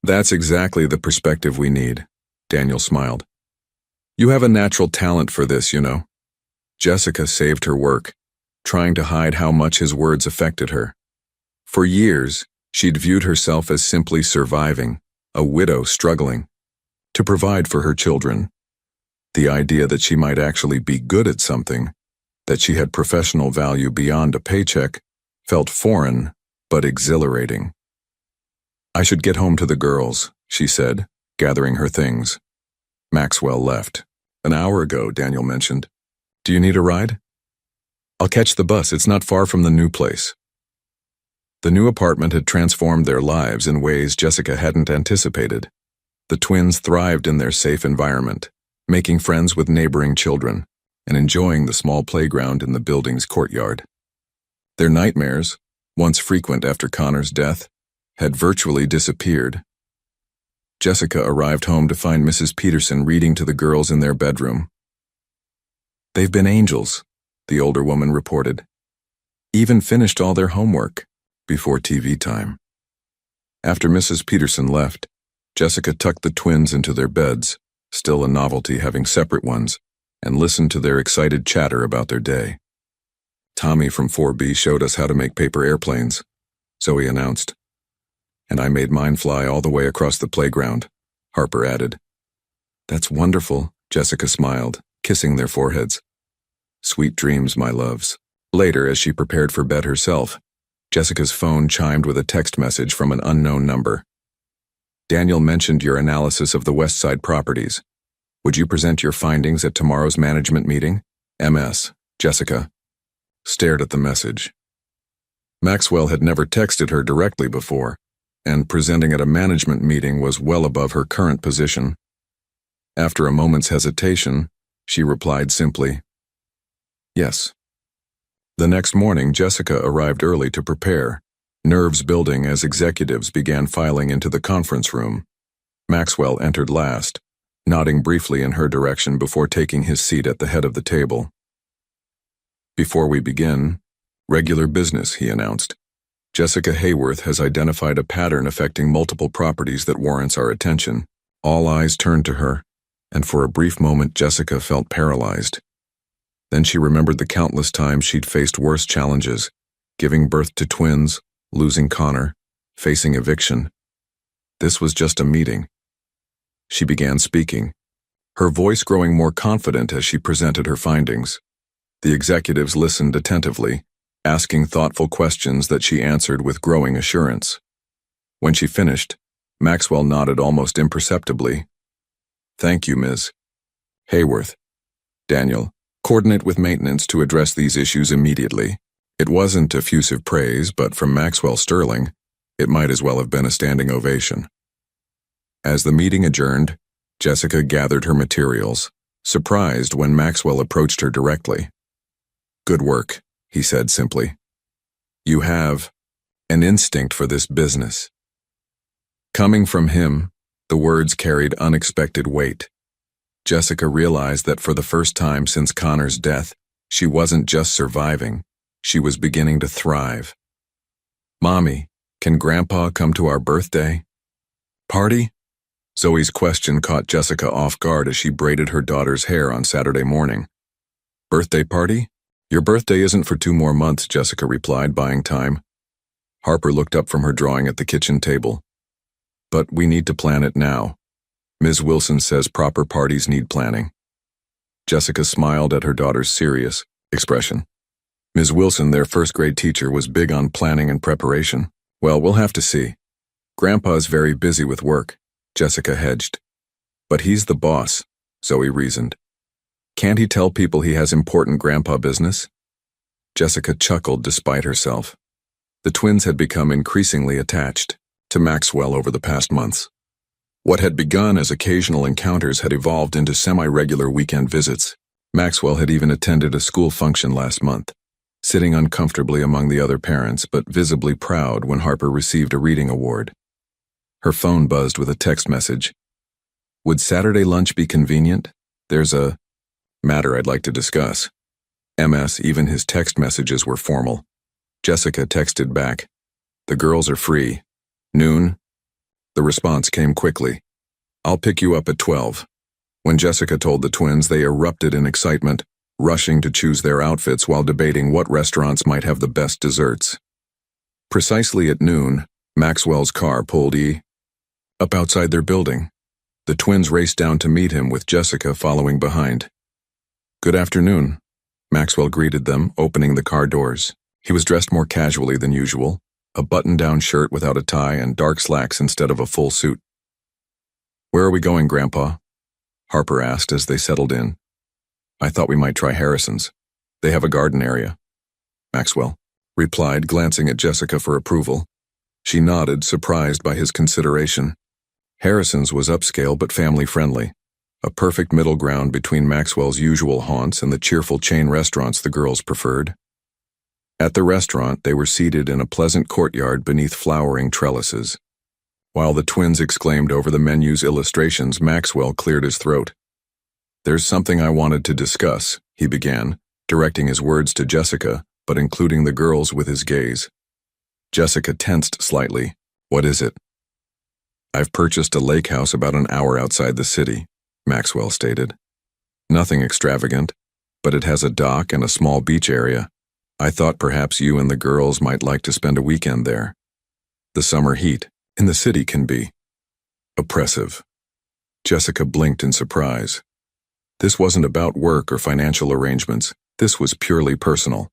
[SPEAKER 1] That's exactly the perspective we need, Daniel smiled. You have a natural talent for this, you know. Jessica saved her work, trying to hide how much his words affected her. For years, she'd viewed herself as simply surviving, a widow struggling to provide for her children. The idea that she might actually be good at something, that she had professional value beyond a paycheck, felt foreign but exhilarating. I should get home to the girls, she said, gathering her things. Maxwell left. An hour ago, Daniel mentioned. Do you need a ride? I'll catch the bus, it's not far from the new place. The new apartment had transformed their lives in ways Jessica hadn't anticipated. The twins thrived in their safe environment, making friends with neighboring children and enjoying the small playground in the building's courtyard. Their nightmares, once frequent after Connor's death, had virtually disappeared. Jessica arrived home to find Mrs. Peterson reading to the girls in their bedroom. They've been angels, the older woman reported. Even finished all their homework before TV time. After Mrs. Peterson left, Jessica tucked the twins into their beds, still a novelty having separate ones, and listened to their excited chatter about their day. Tommy from 4B showed us how to make paper airplanes, Zoe announced. And I made mine fly all the way across the playground, Harper added. That's wonderful, Jessica smiled, kissing their foreheads. Sweet dreams, my loves. Later, as she prepared for bed herself, Jessica's phone chimed with a text message from an unknown number. Daniel mentioned your analysis of the West Side properties. Would you present your findings at tomorrow's management meeting? MS, Jessica stared at the message. Maxwell had never texted her directly before, and presenting at a management meeting was well above her current position. After a moment's hesitation, she replied simply, yes. The next morning, Jessica arrived early to prepare, nerves building as executives began filing into the conference room. Maxwell entered last, nodding briefly in her direction before taking his seat at the head of the table. Before we begin, regular business, he announced. Jessica Hayworth has identified a pattern affecting multiple properties that warrants our attention. All eyes turned to her, and for a brief moment Jessica felt paralyzed. Then she remembered the countless times she'd faced worse challenges, giving birth to twins, losing Connor, facing eviction. This was just a meeting. She began speaking, her voice growing more confident as she presented her findings. The executives listened attentively, asking thoughtful questions that she answered with growing assurance. When she finished, Maxwell nodded almost imperceptibly. Thank you, Ms. Hayworth. Daniel, coordinate with maintenance to address these issues immediately. It wasn't effusive praise, but from Maxwell Sterling, it might as well have been a standing ovation. As the meeting adjourned, Jessica gathered her materials, surprised when Maxwell approached her directly. Good work, he said simply. You have an instinct for this business. Coming from him, the words carried unexpected weight. Jessica realized that for the first time since Connor's death, she wasn't just surviving, she was beginning to thrive. Mommy, can Grandpa come to our birthday party? Zoe's question caught Jessica off guard as she braided her daughter's hair on Saturday morning. Birthday party? Your birthday isn't for 2 more months, Jessica replied, buying time. Harper looked up from her drawing at the kitchen table. But we need to plan it now. Ms. Wilson says proper parties need planning. Jessica smiled at her daughter's serious expression. Ms. Wilson, their first-grade teacher, was big on planning and preparation. Well, we'll have to see. Grandpa's very busy with work, Jessica hedged. But he's the boss, Zoe reasoned. Can't he tell people he has important grandpa business? Jessica chuckled despite herself. The twins had become increasingly attached to Maxwell over the past months. What had begun as occasional encounters had evolved into semi-regular weekend visits. Maxwell had even attended a school function last month, sitting uncomfortably among the other parents but visibly proud when Harper received a reading award. Her phone buzzed with a text message. Would Saturday lunch be convenient? There's a matter I'd like to discuss. MS, even his text messages were formal. Jessica texted back. The girls are free. Noon? The response came quickly. I'll pick you up at 12. When Jessica told the twins, they erupted in excitement, rushing to choose their outfits while debating what restaurants might have the best desserts. Precisely at noon, Maxwell's car pulled up outside their building. The twins raced down to meet him, with Jessica following behind. Good afternoon, Maxwell greeted them, opening the car doors. He was dressed more casually than usual, a button-down shirt without a tie and dark slacks instead of a full suit. Where are we going, Grandpa? Harper asked as they settled in. I thought we might try Harrison's. They have a garden area. Maxwell replied, glancing at Jessica for approval. She nodded, surprised by his consideration. Harrison's was upscale but family-friendly, a perfect middle ground between Maxwell's usual haunts and the cheerful chain restaurants the girls preferred. At the restaurant, they were seated in a pleasant courtyard beneath flowering trellises. While the twins exclaimed over the menu's illustrations, Maxwell cleared his throat. There's something I wanted to discuss, he began, directing his words to Jessica, but including the girls with his gaze. Jessica tensed slightly. What is it? I've purchased a lake house about an hour outside the city, Maxwell stated. Nothing extravagant, but it has a dock and a small beach area. I thought perhaps you and the girls might like to spend a weekend there. The summer heat in the city can be oppressive. Jessica blinked in surprise. This wasn't about work or financial arrangements. This was purely personal.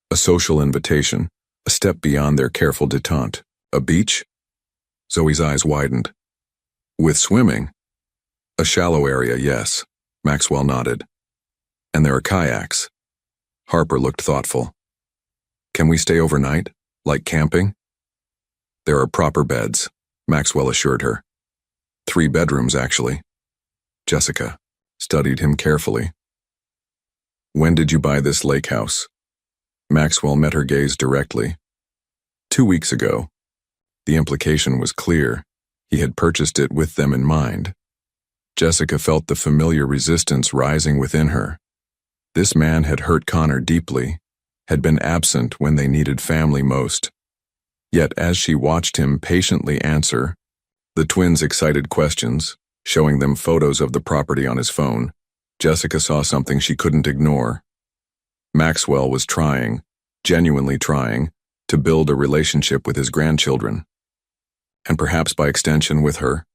[SPEAKER 1] A social invitation, a step beyond their careful detente. A beach? Zoe's eyes widened. With swimming? A shallow area, yes, Maxwell nodded. And there are kayaks. Harper looked thoughtful. Can we stay overnight, like camping? There are proper beds, Maxwell assured her. 3 bedrooms, actually. Jessica studied him carefully. When did you buy this lake house? Maxwell met her gaze directly. 2 weeks ago. The implication was clear. He had purchased it with them in mind. Jessica felt the familiar resistance rising within her. This man had hurt Connor deeply, had been absent when they needed family most. Yet as she watched him patiently answer the twins' excited questions, showing them photos of the property on his phone, Jessica saw something she couldn't ignore. Maxwell was trying, genuinely trying, to build a relationship with his grandchildren. And perhaps by extension with her.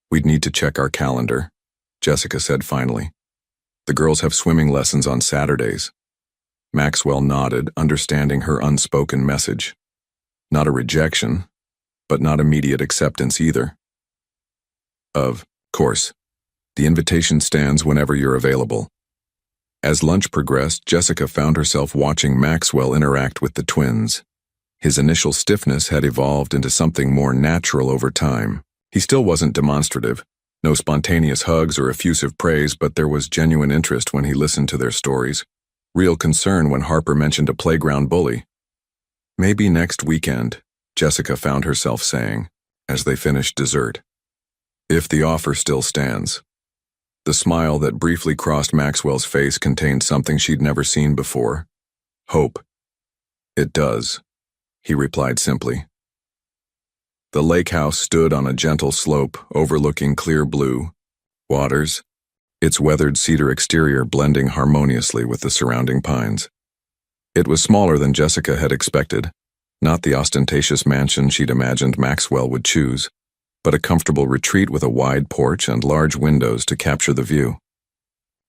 [SPEAKER 1] We'd need to check our calendar, Jessica said finally. The girls have swimming lessons on Saturdays. Maxwell nodded, understanding her unspoken message. Not a rejection, but not immediate acceptance either. Of course, the invitation stands whenever you're available. As lunch progressed, Jessica found herself watching Maxwell interact with the twins. His initial stiffness had evolved into something more natural over time. He still wasn't demonstrative, no spontaneous hugs or effusive praise, but there was genuine interest when he listened to their stories, real concern when Harper mentioned a playground bully. Maybe next weekend, Jessica found herself saying, as they finished dessert. If the offer still stands. The smile that briefly crossed Maxwell's face contained something she'd never seen before. Hope. It does, he replied simply. The lake house stood on a gentle slope overlooking clear blue waters, its weathered cedar exterior blending harmoniously with the surrounding pines. It was smaller than Jessica had expected, not the ostentatious mansion she'd imagined Maxwell would choose, but a comfortable retreat with a wide porch and large windows to capture the view.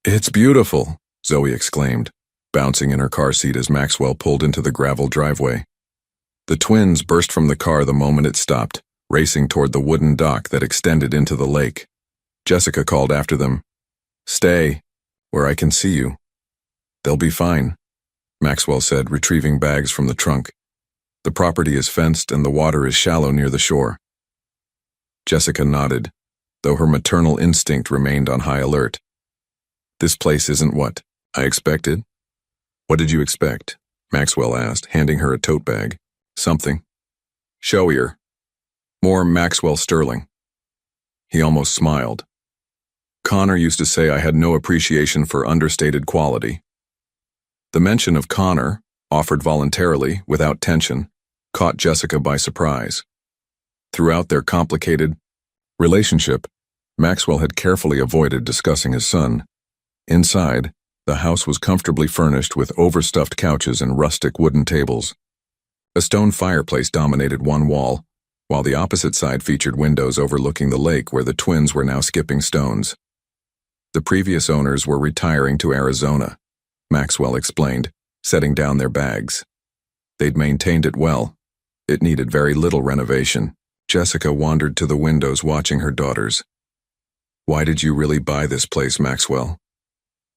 [SPEAKER 1] "It's beautiful," Zoe exclaimed, bouncing in her car seat as Maxwell pulled into the gravel driveway. The twins burst from the car the moment it stopped, racing toward the wooden dock that extended into the lake. Jessica called after them, "Stay, where I can see you." "They'll be fine," Maxwell said, retrieving bags from the trunk. "The property is fenced and the water is shallow near the shore." Jessica nodded, though her maternal instinct remained on high alert. "This place isn't what I expected." "What did you expect?" Maxwell asked, handing her a tote bag. "Something showier. More Maxwell Sterling." He almost smiled. "Connor used to say I had no appreciation for understated quality." The mention of Connor, offered voluntarily, without tension, caught Jessica by surprise. Throughout their complicated relationship, Maxwell had carefully avoided discussing his son. Inside, the house was comfortably furnished with overstuffed couches and rustic wooden tables. A stone fireplace dominated one wall, while the opposite side featured windows overlooking the lake where the twins were now skipping stones. The previous owners were retiring to Arizona, Maxwell explained, setting down their bags. They'd maintained it well. It needed very little renovation. Jessica wandered to the windows watching her daughters. "Why did you really buy this place, Maxwell?"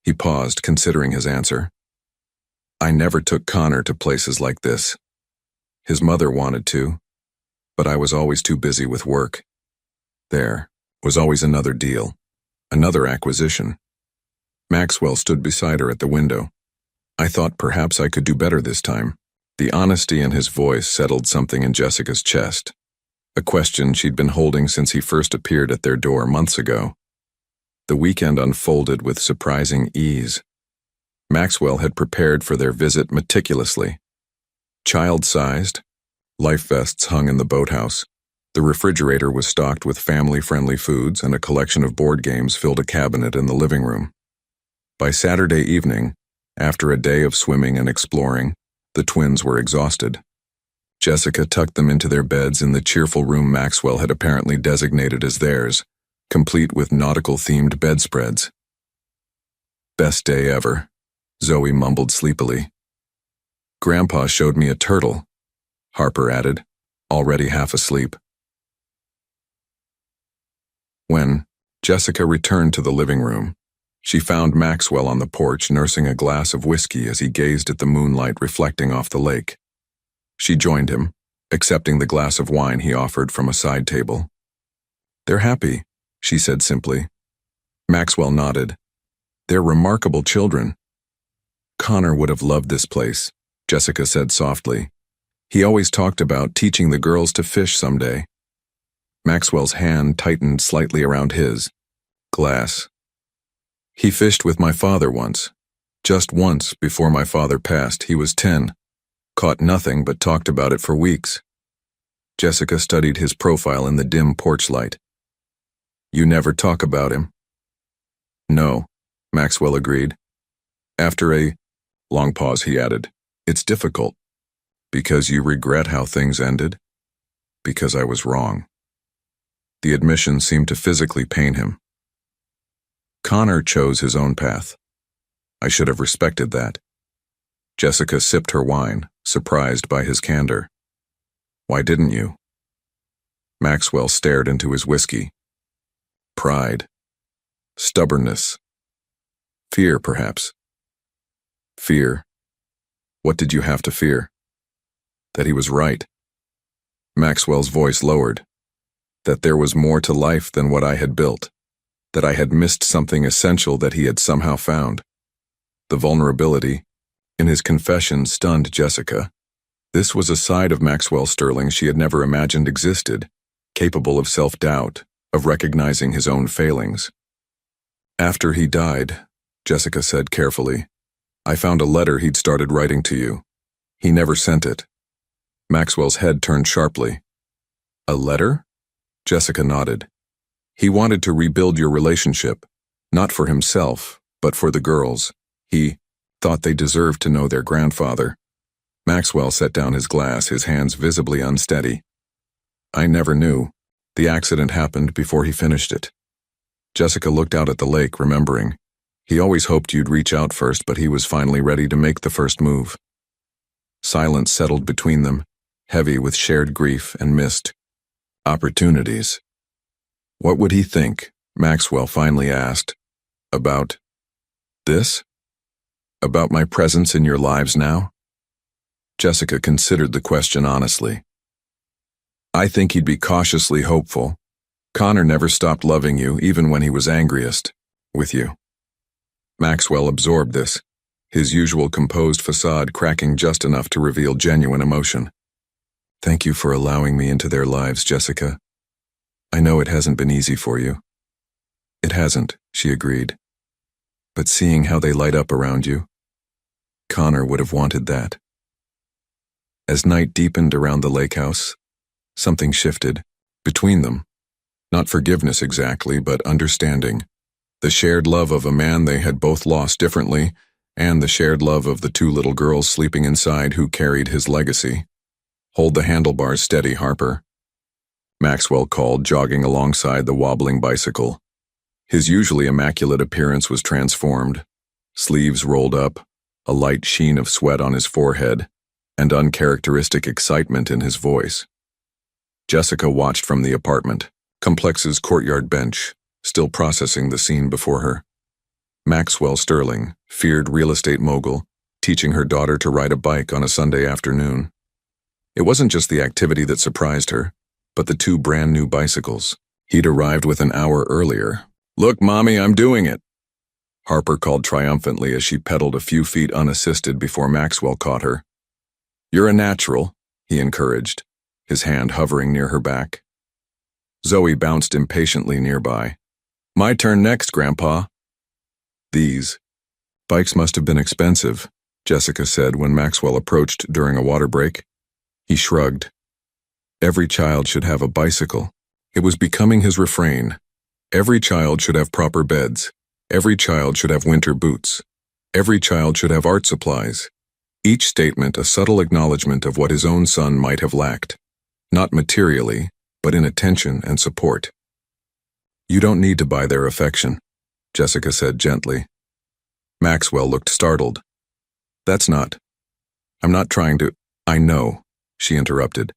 [SPEAKER 1] He paused, considering his answer. "I never took Connor to places like this. His mother wanted to, but I was always too busy with work. There was always another deal, another acquisition." Maxwell stood beside her at the window. "I thought perhaps I could do better this time." The honesty in his voice settled something in Jessica's chest, a question she'd been holding since he first appeared at their door months ago. The weekend unfolded with surprising ease. Maxwell had prepared for their visit meticulously. Child-sized, life vests hung in the boathouse. The refrigerator was stocked with family-friendly foods, and a collection of board games filled a cabinet in the living room. By Saturday evening, after a day of swimming and exploring, the twins were exhausted. Jessica tucked them into their beds in the cheerful room Maxwell had apparently designated as theirs, complete with nautical-themed bedspreads. "Best day ever," Zoe mumbled sleepily. "Grandpa showed me a turtle," Harper added, already half asleep. When Jessica returned to the living room, she found Maxwell on the porch nursing a glass of whiskey as he gazed at the moonlight reflecting off the lake. She joined him, accepting the glass of wine he offered from a side table. "They're happy," she said simply. Maxwell nodded. "They're remarkable children." "Connor would have loved this place," Jessica said softly. "He always talked about teaching the girls to fish someday." Maxwell's hand tightened slightly around his. "Glass. He fished with my father once. Just once before my father passed. He was 10. Caught nothing but talked about it for weeks." Jessica studied his profile in the dim porch light. "You never talk about him?" "No," Maxwell agreed. After a long pause, he added, "It's difficult. Because you regret how things ended?" "Because I was wrong." The admission seemed to physically pain him. "Connor chose his own path. I should have respected that." Jessica sipped her wine, surprised by his candor. "Why didn't you?" Maxwell stared into his whiskey. "Pride. Stubbornness. Fear, perhaps." "Fear? What did you have to fear?" "That he was right." Maxwell's voice lowered. "That there was more to life than what I had built. That I had missed something essential that he had somehow found." The vulnerability in his confession stunned Jessica. This was a side of Maxwell Sterling she had never imagined existed, capable of self-doubt, of recognizing his own failings. "After he died," Jessica said carefully, "I found a letter he'd started writing to you. He never sent it." Maxwell's head turned sharply. A letter? Jessica nodded. He wanted to rebuild your relationship, not for himself, but for the girls. He thought they deserved to know their grandfather. Maxwell set down his glass, his hands visibly unsteady. I never knew. The accident happened before he finished it. Jessica looked out at the lake, remembering. He always hoped you'd reach out first, but he was finally ready to make the first move. Silence settled between them, heavy with shared grief and missed opportunities. What would he think, Maxwell finally asked, about this? About my presence in your lives now? Jessica considered the question honestly. I think he'd be cautiously hopeful. Connor never stopped loving you, even when he was angriest with you. Maxwell absorbed this, his usual composed facade cracking just enough to reveal genuine emotion. Thank you for allowing me into their lives, Jessica. I know it hasn't been easy for you. It hasn't, she agreed. But seeing how they light up around you, Connor would have wanted that. As night deepened around the lake house, something shifted between them. Not forgiveness exactly, but understanding. The shared love of a man they had both lost differently, and the shared love of the two little girls sleeping inside who carried his legacy. Hold the handlebars steady, Harper. Maxwell called, jogging alongside the wobbling bicycle. His usually immaculate appearance was transformed. Sleeves rolled up, a light sheen of sweat on his forehead, and uncharacteristic excitement in his voice. Jessica watched from the apartment, complex's courtyard bench, still processing the scene before her. Maxwell Sterling, feared real estate mogul, teaching her daughter to ride a bike on a Sunday afternoon. It wasn't just the activity that surprised her, but the two brand new bicycles. He'd arrived with an hour earlier. Look, Mommy, I'm doing it, Harper called triumphantly as she pedaled a few feet unassisted before Maxwell caught her. You're a natural, he encouraged, his hand hovering near her back. Zoe bounced impatiently nearby. My turn next, Grandpa. These bikes must have been expensive, Jessica said when Maxwell approached during a water break. He shrugged. Every child should have a bicycle. It was becoming his refrain. Every child should have proper beds. Every child should have winter boots. Every child should have art supplies. Each statement a subtle acknowledgement of what his own son might have lacked. Not materially, but in attention and support. You don't need to buy their affection, Jessica said gently. Maxwell looked startled. I'm not trying to. I know, she interrupted,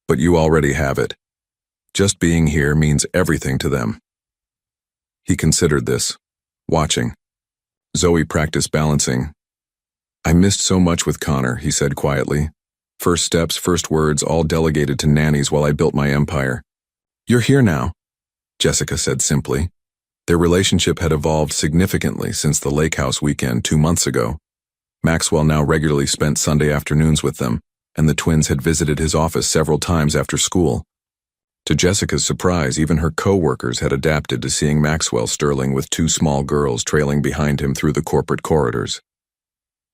[SPEAKER 1] but you already have it. Just being here means everything to them. He considered this, watching. Zoe practiced balancing. I missed so much with Connor, he said quietly. First steps, first words, all delegated to nannies while I built my empire. You're here now, Jessica said simply. Their relationship had evolved significantly since the lake house weekend 2 months ago. Maxwell now regularly spent Sunday afternoons with them, and the twins had visited his office several times after school. To Jessica's surprise, even her co-workers had adapted to seeing Maxwell Sterling with 2 small girls trailing behind him through the corporate corridors.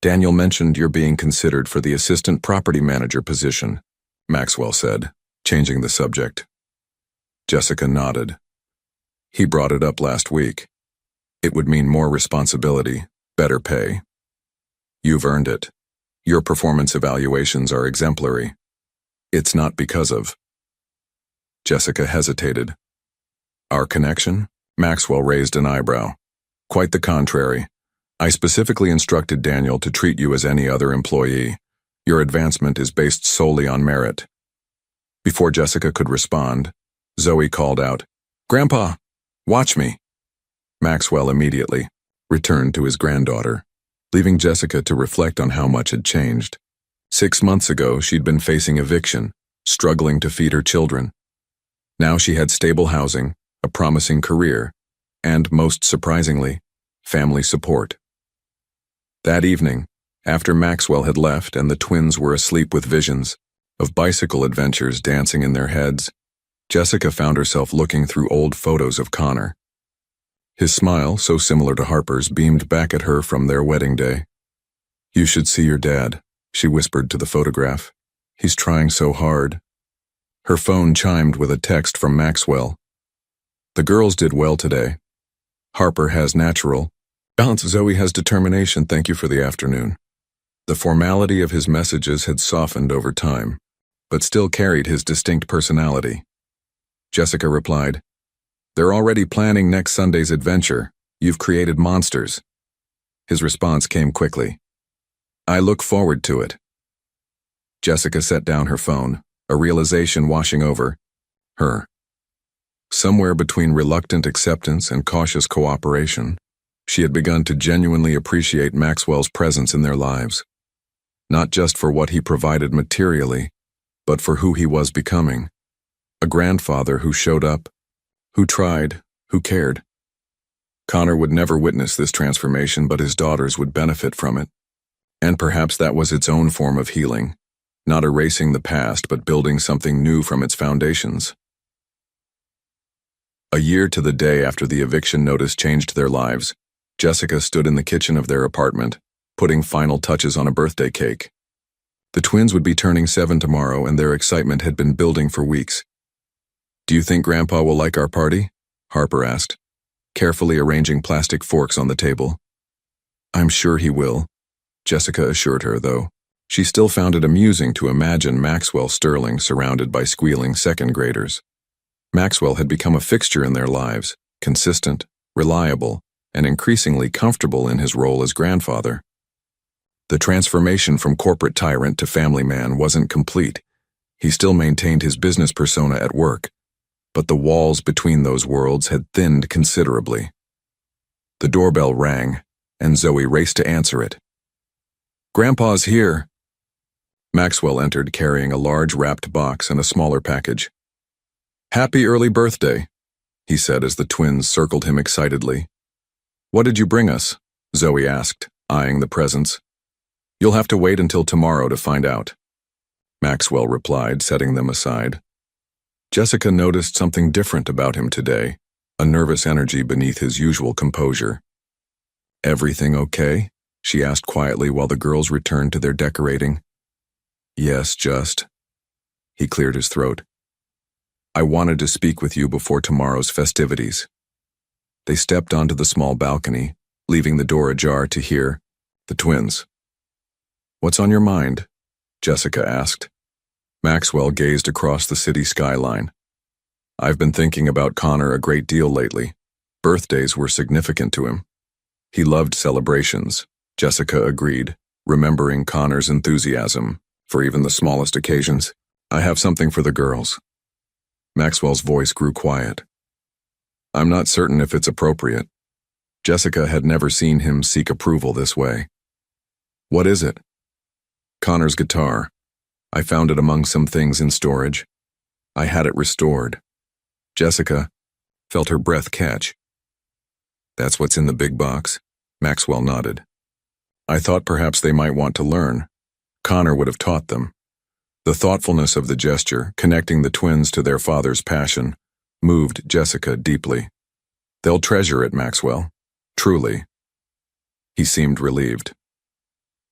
[SPEAKER 1] Daniel mentioned you're being considered for the assistant property manager position, Maxwell said, changing the subject. Jessica nodded. He brought it up last week. It would mean more responsibility, better pay. You've earned it. Your performance evaluations are exemplary. It's not because of. Jessica hesitated. Our connection? Maxwell raised an eyebrow. Quite the contrary. I specifically instructed Daniel to treat you as any other employee. Your advancement is based solely on merit. Before Jessica could respond, Zoe called out, Grandpa, watch me. Maxwell immediately returned to his granddaughter, leaving Jessica to reflect on how much had changed. 6 months ago, she'd been facing eviction, struggling to feed her children. Now she had stable housing, a promising career, and, most surprisingly, family support. That evening, after Maxwell had left and the twins were asleep with visions of bicycle adventures dancing in their heads, Jessica found herself looking through old photos of Connor. His smile, so similar to Harper's, beamed back at her from their wedding day. You should see your dad, she whispered to the photograph. He's trying so hard. Her phone chimed with a text from Maxwell. The girls did well today. Harper has natural. Balance. Zoe has determination. Thank you for the afternoon. The formality of his messages had softened over time, but still carried his distinct personality. Jessica replied, "They're already planning next Sunday's adventure. You've created monsters." His response came quickly. "I look forward to it." Jessica set down her phone, a realization washing over her. Somewhere between reluctant acceptance and cautious cooperation, she had begun to genuinely appreciate Maxwell's presence in their lives. Not just for what he provided materially, but for who he was becoming. A grandfather who showed up, who tried, who cared. Connor would never witness this transformation, but his daughters would benefit from it. And perhaps that was its own form of healing, not erasing the past, but building something new from its foundations. A year to the day after the eviction notice changed their lives, Jessica stood in the kitchen of their apartment, putting final touches on a birthday cake. The twins would be turning 7 tomorrow, and their excitement had been building for weeks. "Do you think Grandpa will like our party?" Harper asked, carefully arranging plastic forks on the table. "I'm sure he will," Jessica assured her, though she still found it amusing to imagine Maxwell Sterling surrounded by squealing second graders. Maxwell had become a fixture in their lives, consistent, reliable, and increasingly comfortable in his role as grandfather. The transformation from corporate tyrant to family man wasn't complete. He still maintained his business persona at work, but the walls between those worlds had thinned considerably. The doorbell rang, and Zoe raced to answer it. "Grandpa's here." Maxwell entered carrying a large wrapped box and a smaller package. "Happy early birthday," he said as the twins circled him excitedly. "What did you bring us?" Zoe asked, eyeing the presents. "You'll have to wait until tomorrow to find out," Maxwell replied, setting them aside. Jessica noticed something different about him today, a nervous energy beneath his usual composure. "Everything okay?" she asked quietly while the girls returned to their decorating. "Yes, just." He cleared his throat. "I wanted to speak with you before tomorrow's festivities." They stepped onto the small balcony, leaving the door ajar to hear the twins. "What's on your mind?" Jessica asked. Maxwell gazed across the city skyline. "I've been thinking about Connor a great deal lately. Birthdays were significant to him." "He loved celebrations," Jessica agreed, remembering Connor's enthusiasm for even the smallest occasions. "I have something for the girls." Maxwell's voice grew quiet. "I'm not certain if it's appropriate." Jessica had never seen him seek approval this way. "What is it?" "Connor's guitar. I found it among some things in storage. I had it restored." Jessica felt her breath catch. "That's what's in the big box?" Maxwell nodded. "I thought perhaps they might want to learn. Connor would have taught them." The thoughtfulness of the gesture, connecting the twins to their father's passion, moved Jessica deeply. "They'll treasure it, Maxwell. Truly." He seemed relieved.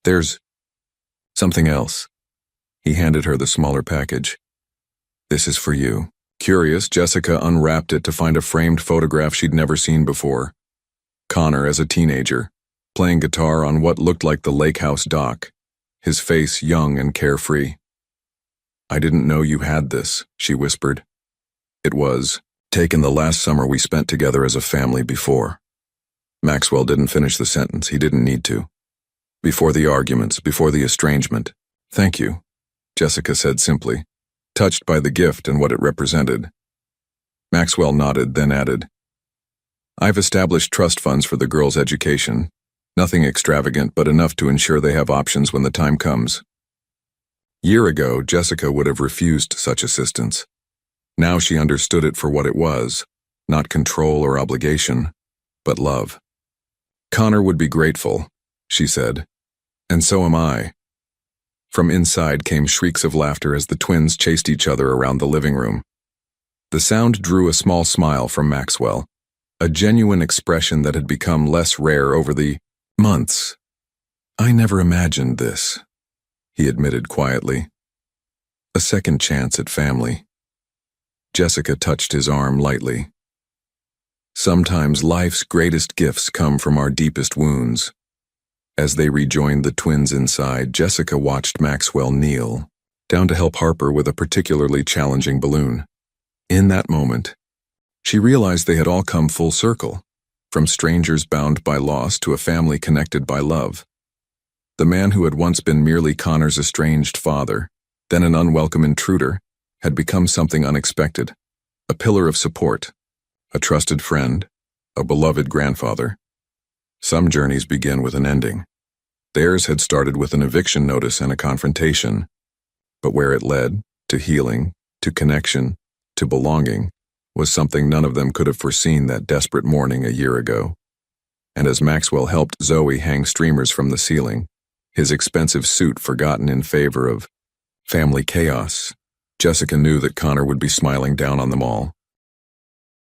[SPEAKER 1] "There's something else." He handed her the smaller package. "This is for you." Curious, Jessica unwrapped it to find a framed photograph she'd never seen before. Connor as a teenager, playing guitar on what looked like the lake house dock, his face young and carefree. "I didn't know you had this," she whispered. "It was taken the last summer we spent together as a family before." Maxwell didn't finish the sentence. He didn't need to. "Before the arguments, before the estrangement. Thank you," Jessica said simply, touched by the gift and what it represented. Maxwell nodded, then added, "I've established trust funds for the girls' education. Nothing extravagant, but enough to ensure they have options when the time comes." Year ago, Jessica would have refused such assistance. Now she understood it for what it was, not control or obligation, but love. "Connor would be grateful," she said, "and so am I." From inside came shrieks of laughter as the twins chased each other around the living room. The sound drew a small smile from Maxwell, a genuine expression that had become less rare over the months. "I never imagined this," he admitted quietly. "A second chance at family." Jessica touched his arm lightly. Sometimes life's greatest gifts come from our deepest wounds. As they rejoined the twins inside, Jessica watched Maxwell kneel down to help Harper with a particularly challenging balloon. In that moment, she realized they had all come full circle, from strangers bound by loss to a family connected by love. The man who had once been merely Connor's estranged father, then an unwelcome intruder, had become something unexpected, a pillar of support, a trusted friend, a beloved grandfather. Some journeys begin with an ending. Theirs had started with an eviction notice and a confrontation, but where it led, to healing, to connection, to belonging, was something none of them could have foreseen that desperate morning a year ago. And as Maxwell helped Zoe hang streamers from the ceiling, his expensive suit forgotten in favor of family chaos, Jessica knew that Connor would be smiling down on them all,